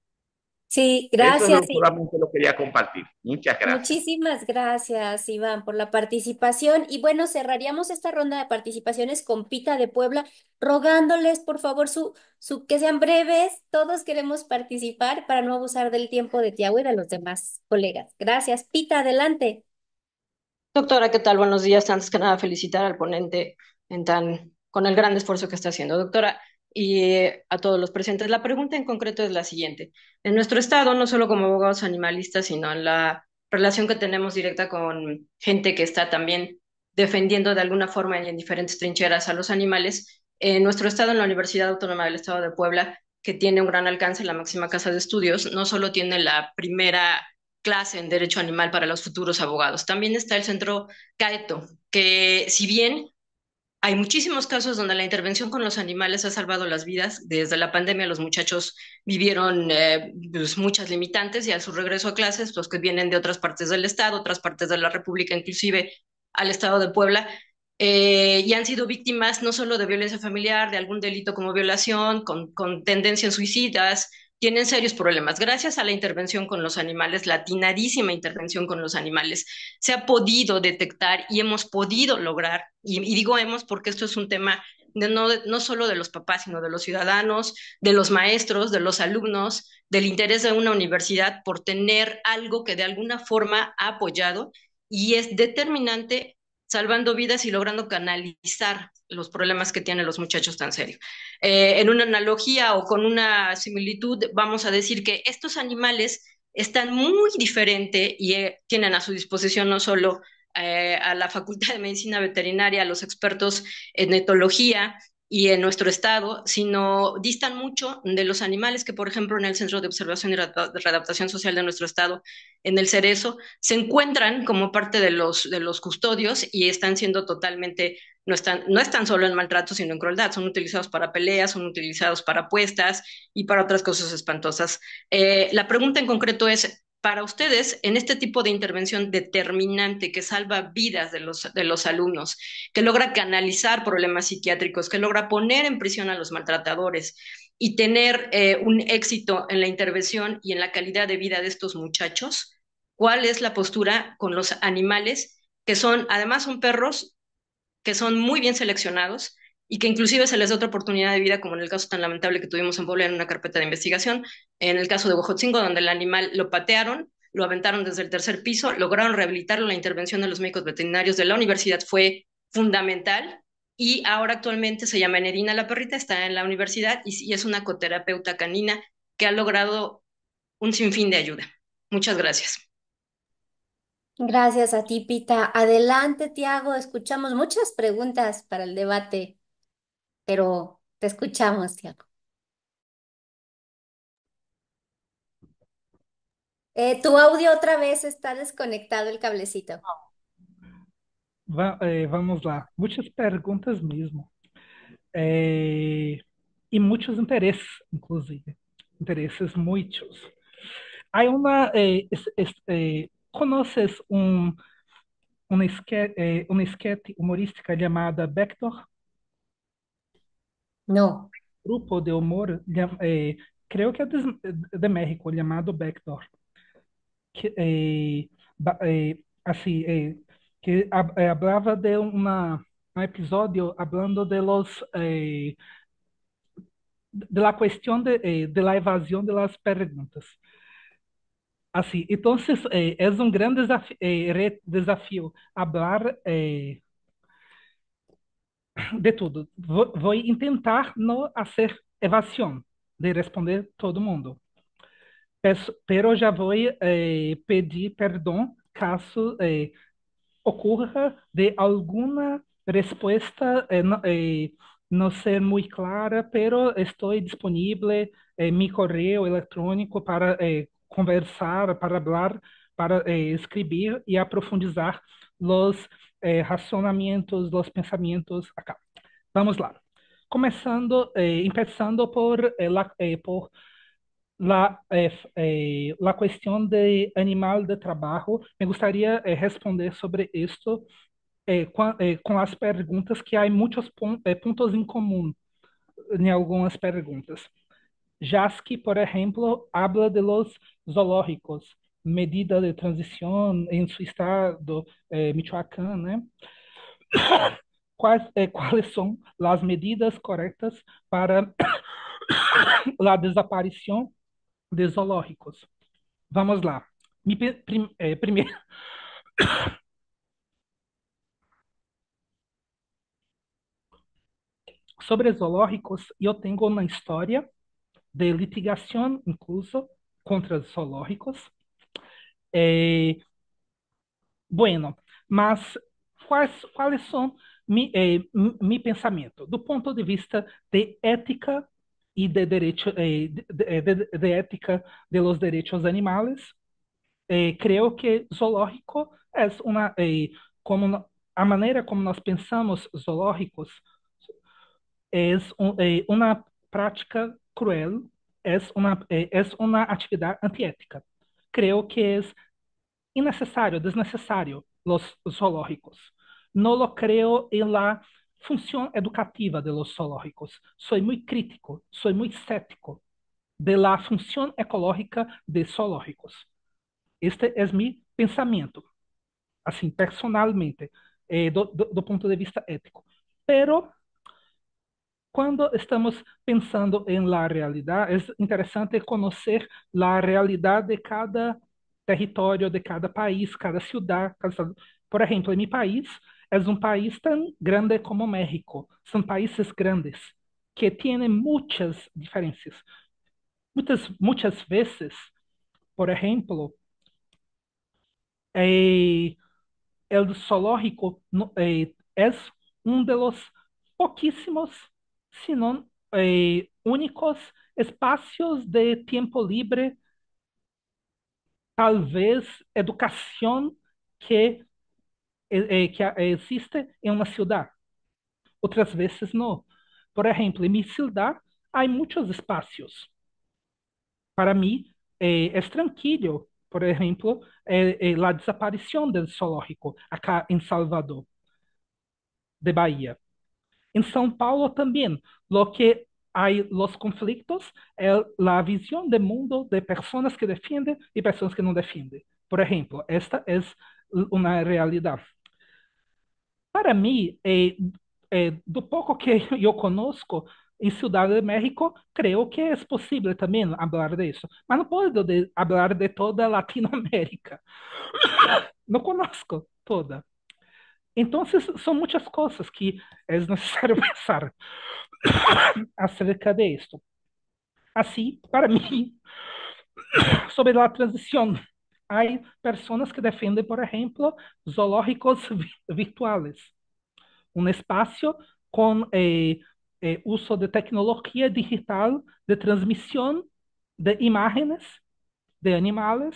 Sí, Eso gracias. solamente lo quería compartir. Muchas gracias. Muchísimas gracias, Iván, por la participación. Y bueno, cerraríamos esta ronda de participaciones con Pita de Puebla, rogándoles, por favor, que sean breves. Todos queremos participar para no abusar del tiempo de Tiago y de los demás colegas. Gracias. Pita, adelante. Doctora, ¿qué tal? Buenos días. Antes que nada, felicitar al ponente con el gran esfuerzo que está haciendo. Doctora, y a todos los presentes. La pregunta en concreto es la siguiente. En nuestro estado, no solo como abogados animalistas, sino en la relación que tenemos directa con gente que está también defendiendo de alguna forma y en diferentes trincheras a los animales, en nuestro estado, en la Universidad Autónoma del Estado de Puebla, que tiene un gran alcance, la máxima casa de estudios, no solo tiene la primera clase en Derecho Animal para los futuros abogados. También está el Centro Caeto, que si bien hay muchísimos casos donde la intervención con los animales ha salvado las vidas, desde la pandemia los muchachos vivieron pues, muchas limitantes y a su regreso a clases, los que vienen de otras partes del estado, otras partes de la República, inclusive al estado de Puebla, y han sido víctimas no solo de violencia familiar, de algún delito como violación, con tendencias suicidas, tienen serios problemas. Gracias a la intervención con los animales, la atinadísima intervención con los animales, se ha podido detectar y hemos podido lograr, y digo hemos porque esto es un tema no solo de los papás, sino de los ciudadanos, de los maestros, de los alumnos, del interés de una universidad por tener algo que de alguna forma ha apoyado y es determinante salvando vidas y logrando canalizar los problemas que tienen los muchachos tan serios. En una analogía o con una similitud, vamos a decir que estos animales están muy diferentes y tienen a su disposición no solo a la Facultad de Medicina Veterinaria, a los expertos en etología y en nuestro estado, sino distan mucho de los animales que, por ejemplo, en el Centro de Observación y Readaptación Social de nuestro estado, en el Cerezo, se encuentran como parte de los custodios y están siendo totalmente no están solo en maltrato, sino en crueldad. Son utilizados para peleas, son utilizados para apuestas y para otras cosas espantosas. La pregunta en concreto es, para ustedes, en este tipo de intervención determinante que salva vidas de los alumnos, que logra canalizar problemas psiquiátricos, que logra poner en prisión a los maltratadores y tener un éxito en la intervención y en la calidad de vida de estos muchachos, ¿cuál es la postura con los animales que son, además son perros que son muy bien seleccionados y que inclusive se les da otra oportunidad de vida, como en el caso tan lamentable que tuvimos en Puebla en una carpeta de investigación, en el caso de Huejotzingo, donde el animal lo patearon, lo aventaron desde el tercer piso, lograron rehabilitarlo, la intervención de los médicos veterinarios de la universidad fue fundamental y ahora actualmente se llama Enedina la perrita, está en la universidad y es una coterapeuta canina que ha logrado un sinfín de ayuda. Muchas gracias. Gracias a ti, Pita. Adelante, Tiago. Escuchamos muchas preguntas para el debate, pero te escuchamos, Tiago. Tu audio otra vez está desconectado el cablecito. Vamos lá. Muitas perguntas mesmo. E muitos interesses, inclusive. Interesses muitos. Há uma... ¿Conoces uma esquete humorística chamada Backdoor? No. Grupo de humor, creo que é de México, chamado Backdoor. Que, assim, que hablaba de un episodio hablando de de la cuestión de la evasión de las preguntas. Así, entonces es un gran desafío hablar de tudo. Vou tentar não fazer evasão de responder todo mundo. Pero já vou pedir perdão caso ocorra de alguma resposta não ser muito clara, pero estou disponível mi correio eletrônico para conversar, para falar, para escrever e aprofundizar os racionamentos, os pensamentos acá. Vamos lá. Empezando por la cuestión de animal de trabajo, me gustaría responder sobre esto con las preguntas que hay muchos puntos en común en algunas preguntas. Jasky, por ejemplo, habla de los zoológicos, medida de transición en su estado, Michoacán, ¿no? ¿Cuáles son las medidas correctas para la desaparición de zoológicos? Vamos lá. Primeiro, sobre zoológicos, eu tenho uma história de litigação, incluso, contra zoológicos. Eh, bueno, mas quais são mi pensamento? Do ponto de vista de ética e de direito, de ética de los derechos animales, creo que zoológico é uma, a maneira como nós pensamos zoológicos uma prática cruel, es una actividad antiética. Creo que es innecesario, desnecessário los zoológicos. No lo creo en la función educativa de los zoológicos. Soy muy crítico, soy muy escéptico de la función ecológica de zoológicos. Este es mi pensamiento, assim, personalmente, do ponto de vista ético. Pero quando estamos pensando em la realidade, é interessante conhecer a realidade de cada território, de cada país, cada cidade. Cada estado. Por exemplo, em meu país, é um país tão grande como México. São países grandes que têm muitas diferenças. Muitas vezes, por exemplo, el zoológico es de los poquísimos, si no únicos espacios de tiempo libre, tal vez educación que existe en una ciudad. Otras veces no. Por ejemplo, en mi ciudad hay muchos espacios. Para mí es tranquilo, por ejemplo, la desaparición del zoológico acá en Salvador, de Bahia. En São Paulo también, lo que hay los conflictos es la visión de mundo de personas que defienden y personas que no defienden. Por ejemplo, esta es una realidad. Para mí, do pouco que eu conozco em Ciudad de México, creo que é possível também falar disso. Mas não posso falar de toda Latinoamérica. Não conozco toda. Então, são muitas coisas que é necessário pensar acerca de esto. Assim, para mim, sobre a transição, há pessoas que defendem, por exemplo, zoológicos virtuais, um espaço com uso de tecnologia digital de transmissão de imagens de animais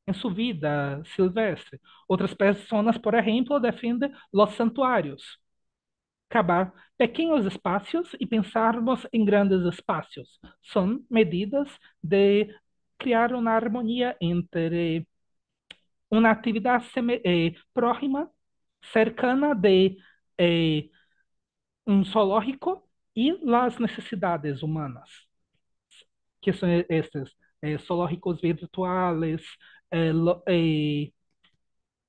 em sua vida silvestre. Outras pessoas, por exemplo, defendem os santuários, acabar pequenos espaços e pensarmos em grandes espaços. São medidas de criar uma harmonia entre uma atividade próxima, cercana de um zoológico e as necessidades humanas, que são estes zoológicos virtuais,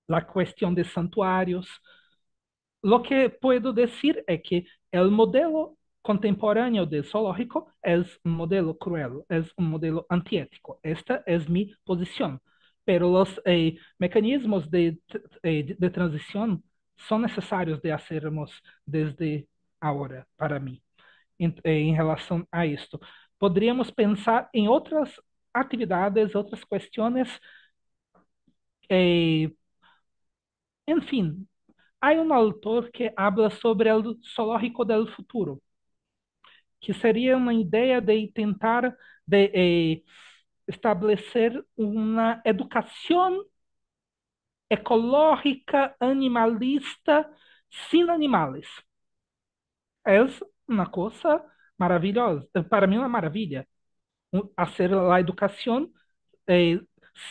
a questão de santuários. Lo que puedo decir es que el modelo contemporáneo de zoológico es un modelo cruel, es un modelo antiético. Esta es mi posición. Pero los mecanismos de transición son necesarios de hacernos desde ahora, para mí, en relación a esto. Podríamos pensar en otras actividades, otras cuestiones, en fin. Há um autor que habla sobre o zoológico del futuro, que seria uma ideia de tentar estabelecer uma educação ecológica, animalista, sem animais. É uma coisa maravilhosa. Para mim, é uma maravilha. Hacer a educação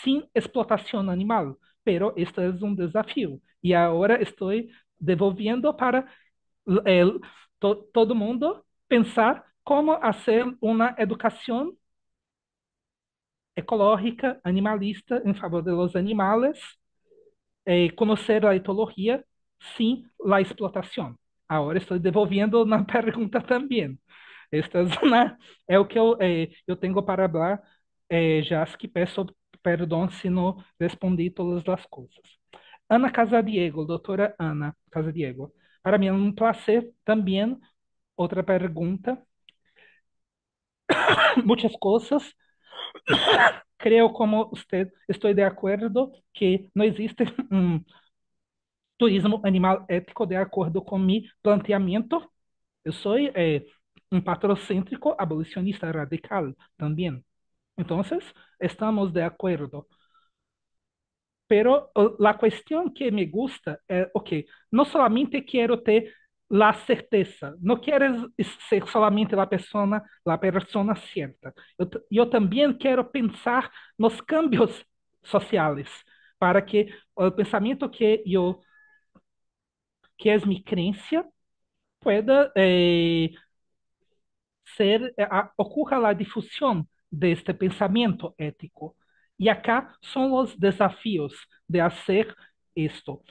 sem explotação animal. Pero este é um desafio. E agora estou devolvendo para todo mundo pensar como fazer uma educação ecológica, animalista, en favor de los animales, conocer la etología sin la explotación. Agora estou devolvendo na pergunta também. Esta é o que eu tenho para falar, Jasque. Peço perdão se não respondi todas as coisas. Ana Casadiego, doutora Ana Casadiego. Para mim é um prazer também. Outra pergunta. Muitas coisas. Creo como usted, estou de acordo que não existe turismo animal ético de acordo com mi planteamento. Eu sou um patrocêntrico abolicionista radical também. Então, estamos de acordo. Pero la cuestión que me gusta es, ok, no solamente quiero ter la certeza, no quieres ser solamente la persona cierta. Eu também quero pensar nos cambios sociales para que o pensamento que es mi creencia pueda ocurra la difusión de este pensamiento ético. Y acá son los desafíos de hacer esto.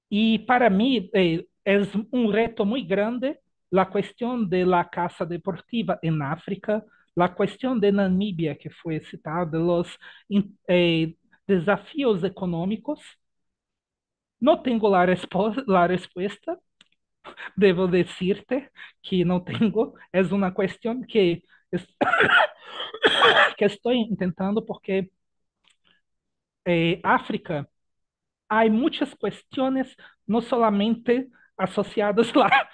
Y para mí es un reto muy grande la cuestión de la caza deportiva en África, la cuestión de Namibia, que fue citada, de los desafíos económicos. No tengo la respuesta, debo decirte que no tengo. Es una cuestión que que estoy intentando porque África hay muchas cuestiones no solamente asociadas lá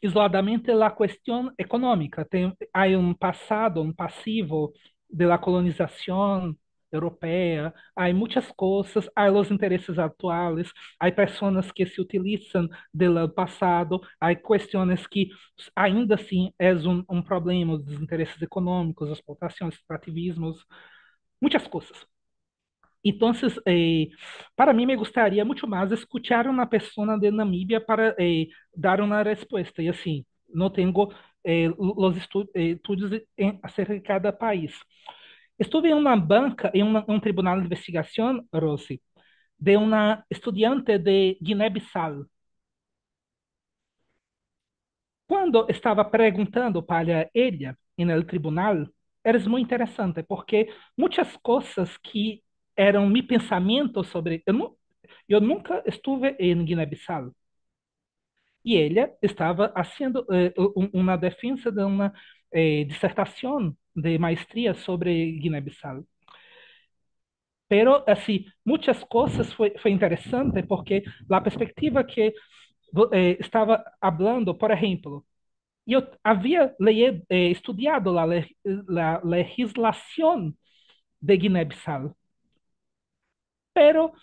isoladamente la cuestión económica. Hay un pasado, un pasivo de la colonización europea, hay muchas cosas, hay los intereses actuales, hay personas que se utilizan del pasado, hay cuestiones que ainda assim é um problema dos interesses econômicos, explotações, extrativismos, muitas coisas. Então, para mim, me gostaria muito mais escutar uma pessoa de Namíbia para dar uma resposta. E assim, não tenho os estudos acerca de cada país. Estuve em uma banca, em um tribunal de investigação, Rossi, de uma estudante de Guiné-Bissau. Quando estava perguntando para ela no tribunal, era muito interessante, porque muitas coisas que eram meu pensamento sobre. Eu nunca estive em Guiné-Bissau. E ela estava fazendo uma defesa de uma dissertação de maestria sobre Guiné-Bissau. Pero, assim, muitas coisas foi interessante, porque a perspectiva que estava falando, por exemplo, eu havia estudado a legislação de Guiné-Bissau, pero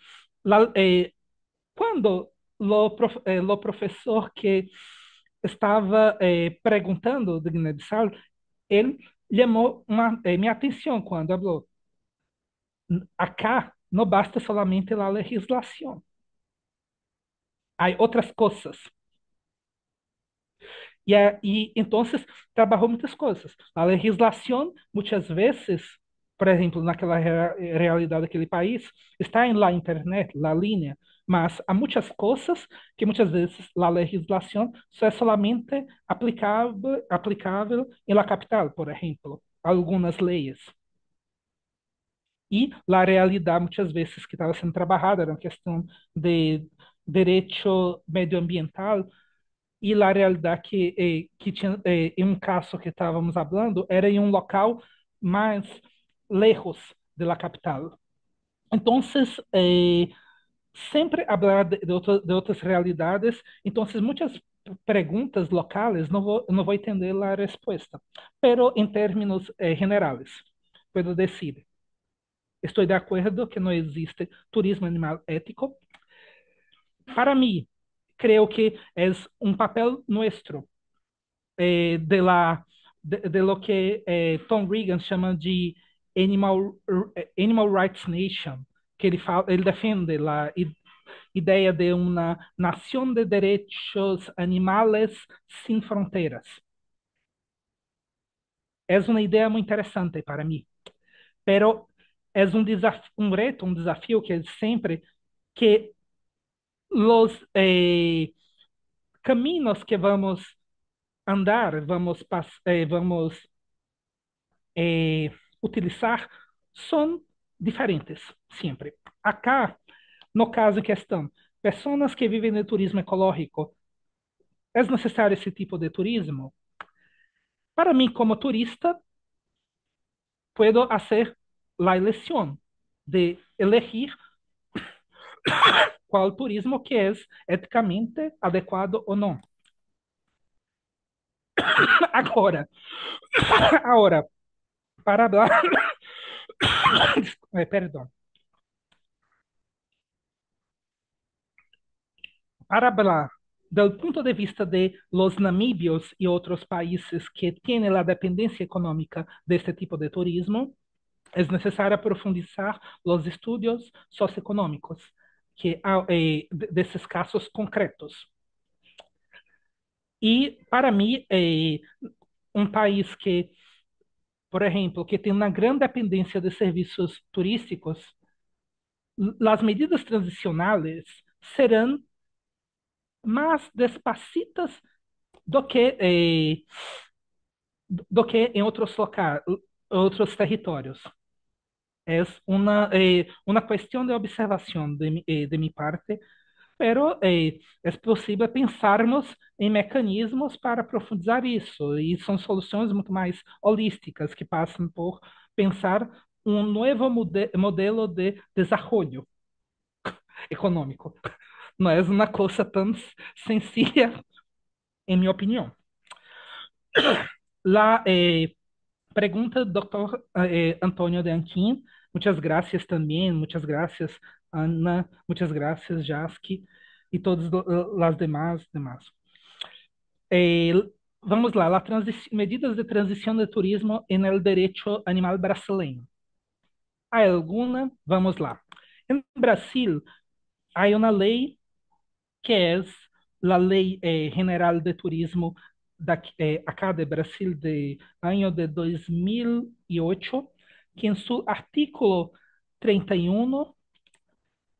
quando o professor que estava perguntando de Guiné-Bissau, ele chamou minha atenção quando falou: acá não basta solamente a legislação, há outras coisas. E então trabalhou muitas coisas. A legislação, muitas vezes, por exemplo, naquela realidade daquele país, está na internet, na linha, mas há muitas coisas que muitas vezes a legislação só é solamente aplicável na capital, por exemplo, algumas leis. E a realidade, muitas vezes, que estava sendo trabalhada era uma questão de direito medioambiental, e a realidade que tinha, em um caso que estávamos falando, era em um local mais lejos da capital. Então, sempre falar de outras realidades. Então, muitas perguntas locais não vou entender a resposta, pero em termos gerais, puedo dizer, estou de acordo que não existe turismo animal ético. Para mim, creo que é um papel nuestro de lo que Tom Reagan chama de Animal Rights Nation, que ele defende a ideia de uma nação de direitos animais sem fronteiras. Es una idea muy interesante para mí, pero es un reto, un desafío que es siempre que los caminos que vamos andar, vamos eh, utilizar, son diferentes sempre. Acá, no caso em questão, pessoas que vivem de turismo ecológico, é necessário esse tipo de turismo? Para mim, como turista, puedo hacer la elección de elegir qual turismo que é eticamente adequado ou não. Agora, agora para hablar, perdão, para hablar del punto de vista de los namibios y otros países que tienen la dependencia económica de este tipo de turismo, es necesario profundizar los estudios socioeconómicos de esos casos concretos. Y para mí, un país que, por ejemplo, que tiene una gran dependencia de servicios turísticos, las medidas transicionales serán más despacitas do que em outros locais, outros territórios. É uma questão de observação de minha parte, pero é possível pensarmos em mecanismos para profundizar isso, e são soluções muito mais holísticas que passam por pensar um novo modelo de desenvolvimento econômico. Não é uma coisa tão sencilla, em minha opinião. La pregunta, doctor Antonio de Anquín. Muchas gracias también. Muchas gracias, Ana. Muchas gracias, Jaski. Y todas las demás. Eh, Vamos lá. Medidas de transición de turismo en el derecho animal brasileño. ¿Hay alguna? Vamos lá. En Brasil, hay una ley que es la Ley General de Turismo acá de Brasil de año de 2008, que en su artículo 31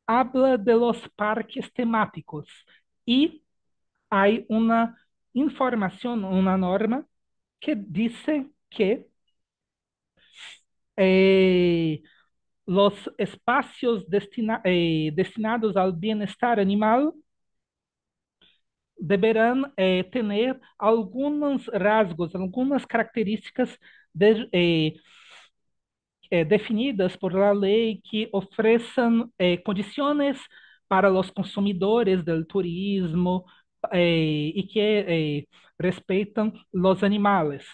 habla de los parques temáticos y hay una información, una norma que dice que eh, los espacios destinados al bienestar animal deberão ter alguns rasgos, algumas características definidas por la lei que ofereçam condições para os consumidores do turismo e que respeitam os animais.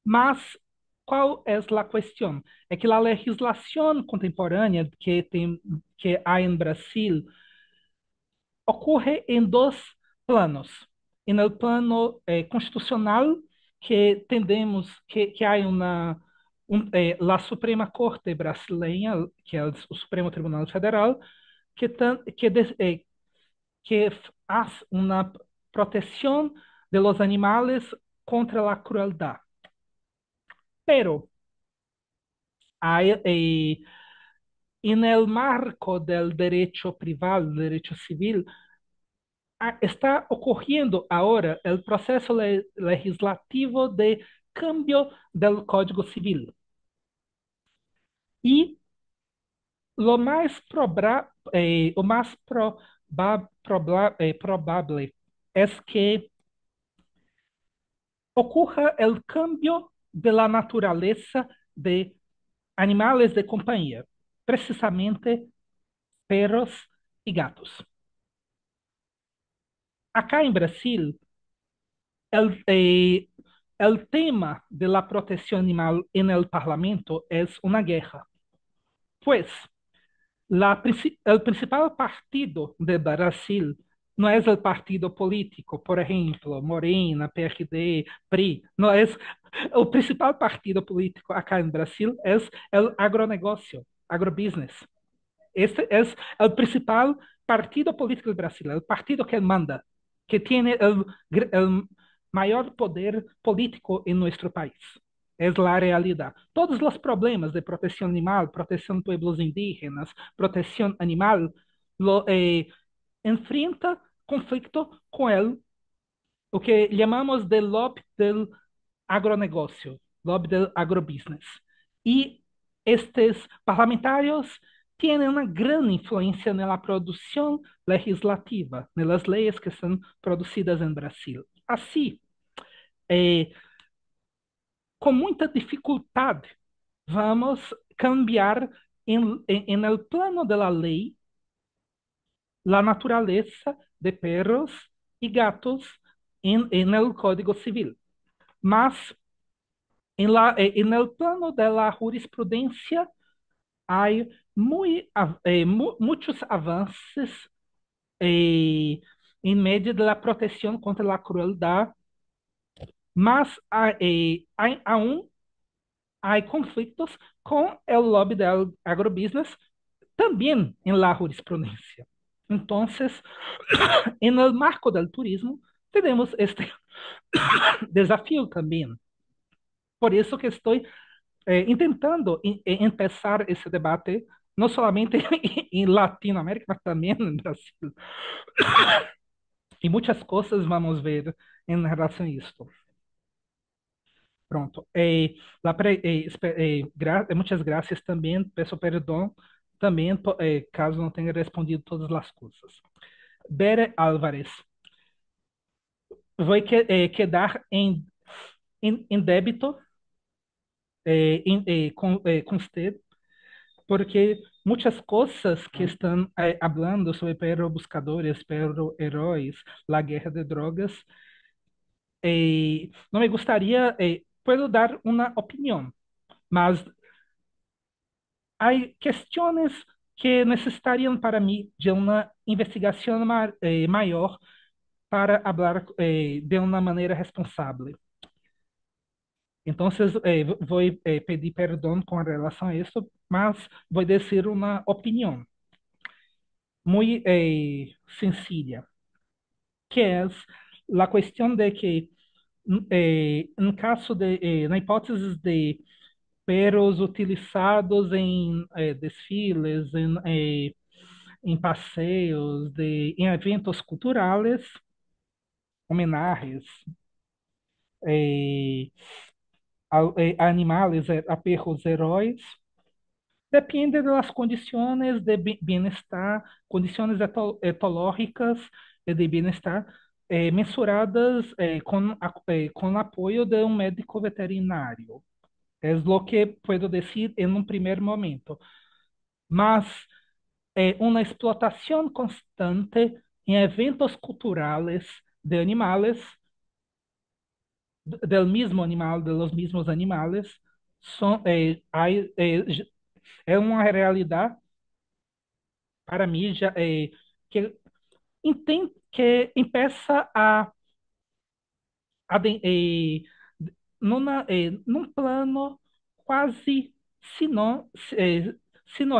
Mas qual é a questão? É que a legislação contemporânea que há em Brasil ocurre em dois planos. No plano constitucional, que tendemos que há a Suprema Corte brasileira, que é o Supremo Tribunal Federal, que faz uma proteção de los animales contra a crueldade. Pero hay, en el marco del derecho privado, del derecho civil, está ocorrendo agora o processo legislativo de cambio do Código Civil. E o mais provável é que ocorra o cambio de la natureza de animales de companhia, precisamente perros e gatos. Acá em Brasil, el tema de la protección animal en el Parlamento es una guerra, pues el principal partido de Brasil no es el partido político, por ejemplo, Morena, PRD, PRI, no es el principal partido político acá en Brasil es el agronegócio, agrobusiness. Este es el principal partido político de Brasil, el partido que manda, que tiene el mayor poder político en nuestro país. es la realidad. Todos los problemas de protección animal, protección de pueblos indígenas, protección animal, lo enfrenta conflicto con o que llamamos de lobby del agronegócio, lobby del agrobusiness. Y estos parlamentarios tienen una gran influencia en la producción legislativa, en las leyes que son producidas en Brasil. Así, eh, com muita dificuldade, vamos cambiar en el plano de la ley la naturaleza de perros y gatos en el Código Civil. Mas en el plano de la jurisprudencia hay muchos avances en medio de la protección contra la crueldad, mas aún hay conflictos con el lobby del agrobusiness también en la jurisprudencia. Entonces, en el marco del turismo, tenemos este desafío también. Por eso que estoy intentando empezar esse debate, não somente em Latinoamérica, mas também no Brasil. E muitas coisas vamos ver em relação a isso. Pronto. Muitas graças também. Peço perdão também, caso não tenha respondido todas as coisas. Bere Álvarez. Vou quedar em débito com você, porque muitas coisas que estão falando sobre perro buscadores, perro heróis, la guerra de drogas, não me gostaria, puedo dar uma opinião, mas há questões que necessitariam para mim de uma investigação maior para falar de uma maneira responsável. Então, vou pedir perdão com relação a isso, mas vou dizer uma opinião muito sencilla, que é a questão de que, em caso de, na hipótese de perros utilizados em desfiles, em passeios, em eventos culturais, homenagens a animais, a perros heróis, depende das condições de bem-estar, condições etológicas de bem-estar mensuradas com o apoio de um médico veterinário. É o que puedo dizer em um primeiro momento. Mas uma explotação constante em eventos culturais de animais, del mismo animal, de los mismos animales, é uma realidade para mim já que empieza num plano quase, se não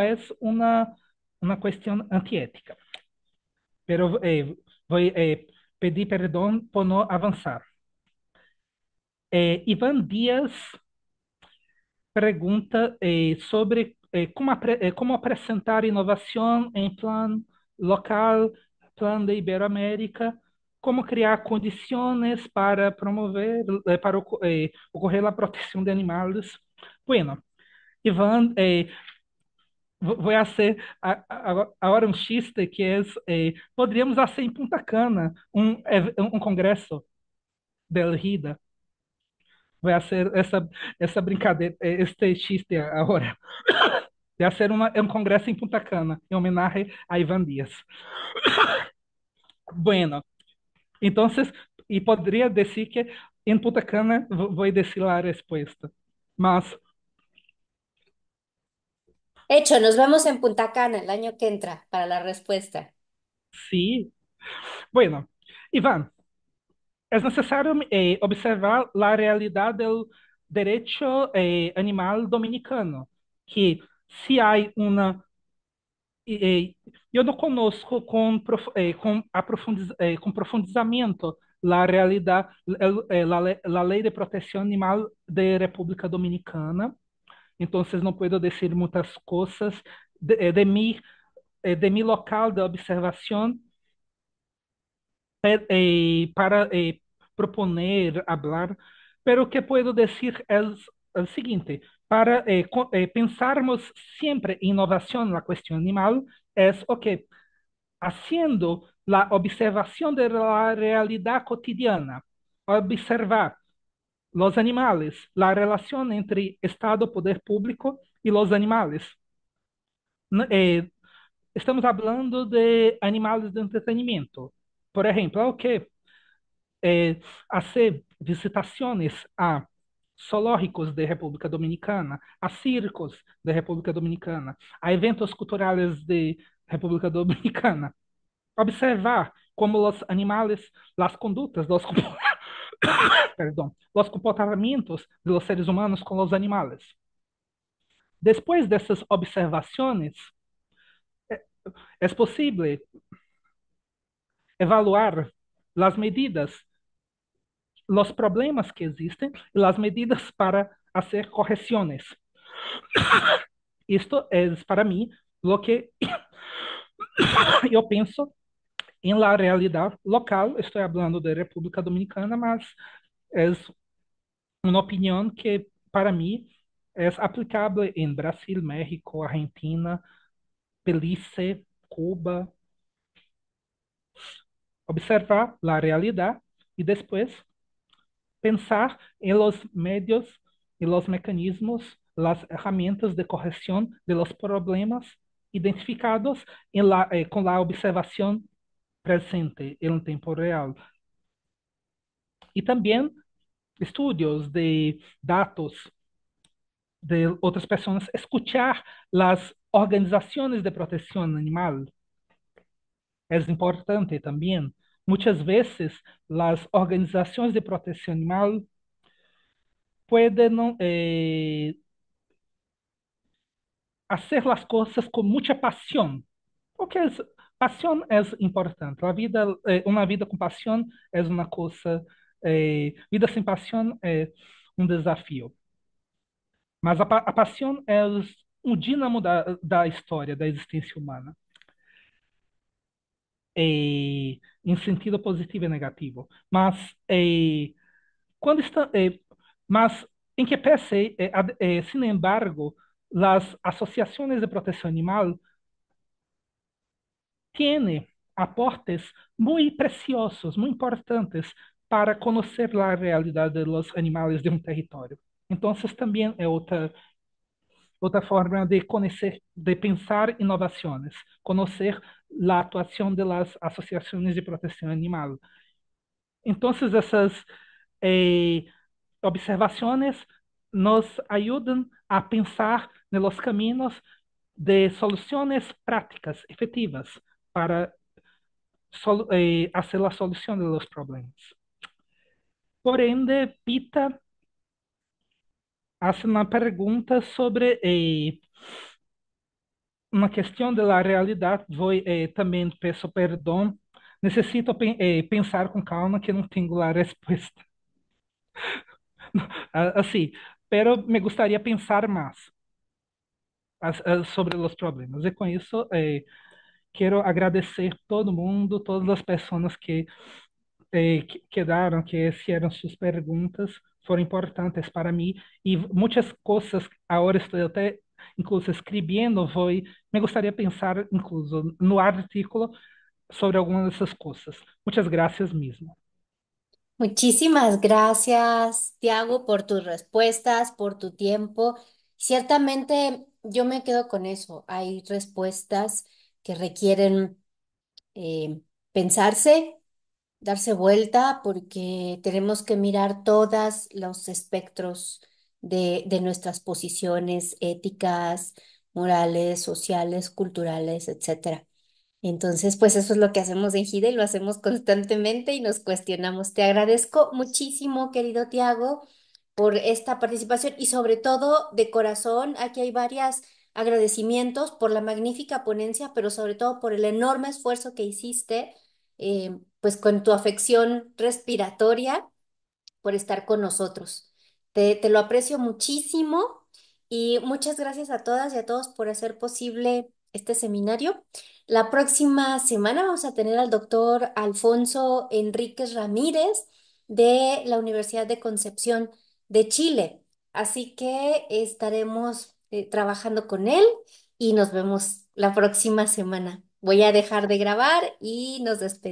é uma questão antiética. Pero vou pedir perdão por não avançar. Ivan Dias pergunta sobre como apresentar inovação em plano local, plano de Iberoamérica, como criar condições para promover, para ocorrer a proteção de animais. Bueno, Ivan, vou fazer agora um chiste que é, poderíamos fazer em Punta Cana um congresso del RIDA. Vai ser essa brincadeira, este chiste agora. Vai ser um congresso em Punta Cana, em homenagem a Ivan Dias. Bueno, entonces, y podría decir que en Punta Cana voy a decir la respuesta. Mas, Hecho, nos vemos en Punta Cana el año que entra para la respuesta. sí. Bueno, Iván, es necesario observar la realidad del derecho animal dominicano, que si hay una eu não conosco com profundizamento la realidad, la ley de protección animal de República Dominicana. Entonces no puedo decir muchas cosas de mi local de observación para proponer, hablar, pero o que puedo decir es el siguiente, para pensarmos siempre innovación en la cuestión animal, es, ok, haciendo la observación de la realidad cotidiana, observar los animales, la relación entre Estado, poder público y los animales. Eh, Estamos hablando de animales de entretenimiento. Por ejemplo, ok, hacer visitaciones a zoológicos de República Dominicana, a circos de República Dominicana, a eventos culturales de República Dominicana. Observar como os animales, as condutas, perdão, os comportamientos dos seres humanos com os animales. Depois dessas observações, é possível evaluar as medidas, os problemas que existem e as medidas para fazer correções. Isto é, para mim, o que eu penso em la realidade local. Estou falando da República Dominicana, mas é uma opinião que, para mim, é aplicável em Brasil, México, Argentina, Belice, Cuba. Observar a realidade e depois pensar em los medios e los mecanismos, las herramientas de correção de los problemas identificados com a observação presente em tempo real. E também estudos de dados de outras pessoas, escuchar as organizações de proteção animal é importante também. Muitas vezes, as organizações de proteção animal podem fazer as coisas com muita paixão. Porque paixão é importante. Uma vida com paixão é uma coisa. Vida sem paixão é um desafio. Mas a paixão é um dínamo da história, da existência humana. Em sentido positivo e negativo. Quando está, mas em que pese, sin embargo, as associações de proteção animal têm aportes muito preciosos, muito importantes para conhecer a realidade dos animais de um território. Então, também é outra forma de conhecer, de pensar inovações, conhecer a atuação das associações de proteção animal. Então, essas observações nos ajudam a pensar nos caminhos de soluções práticas, efetivas, para fazer a solução dos problemas. Por ende, Pita hace uma pergunta sobre uma questão da realidade. Vou também peço perdão. Necessito pensar com calma que não tenho a resposta. Assim, pero me gostaria pensar mais sobre os problemas. E com isso, quero agradecer todo mundo, todas as pessoas que quedaram, que fizeram suas perguntas, foram importantes para mim. E muitas coisas, agora estou até, incluso, escrevendo, me gostaria de pensar, incluso, no artículo sobre algumas dessas coisas. Muitas graças mesmo. Muchísimas gracias, Tiago, por tus respuestas, por tu tiempo. Ciertamente yo me quedo con eso. Hay respuestas que requieren pensarse, darse vuelta, porque tenemos que mirar todos los espectros de nuestras posiciones éticas, morales, sociales, culturales, etcétera. Entonces, pues eso es lo que hacemos en GIDE y lo hacemos constantemente y nos cuestionamos. Te agradezco muchísimo, querido Tiago, por esta participación y sobre todo de corazón, aquí hay varios agradecimientos por la magnífica ponencia, pero sobre todo por el enorme esfuerzo que hiciste pues con tu afección respiratoria por estar con nosotros. Te lo aprecio muchísimo y muchas gracias a todas y a todos por hacer posible este seminario. La próxima semana vamos a tener al doctor Alfonso Enríquez Ramírez de la Universidad de Concepción de Chile. Así que estaremos trabajando con él y nos vemos la próxima semana. Voy a dejar de grabar y nos despedimos.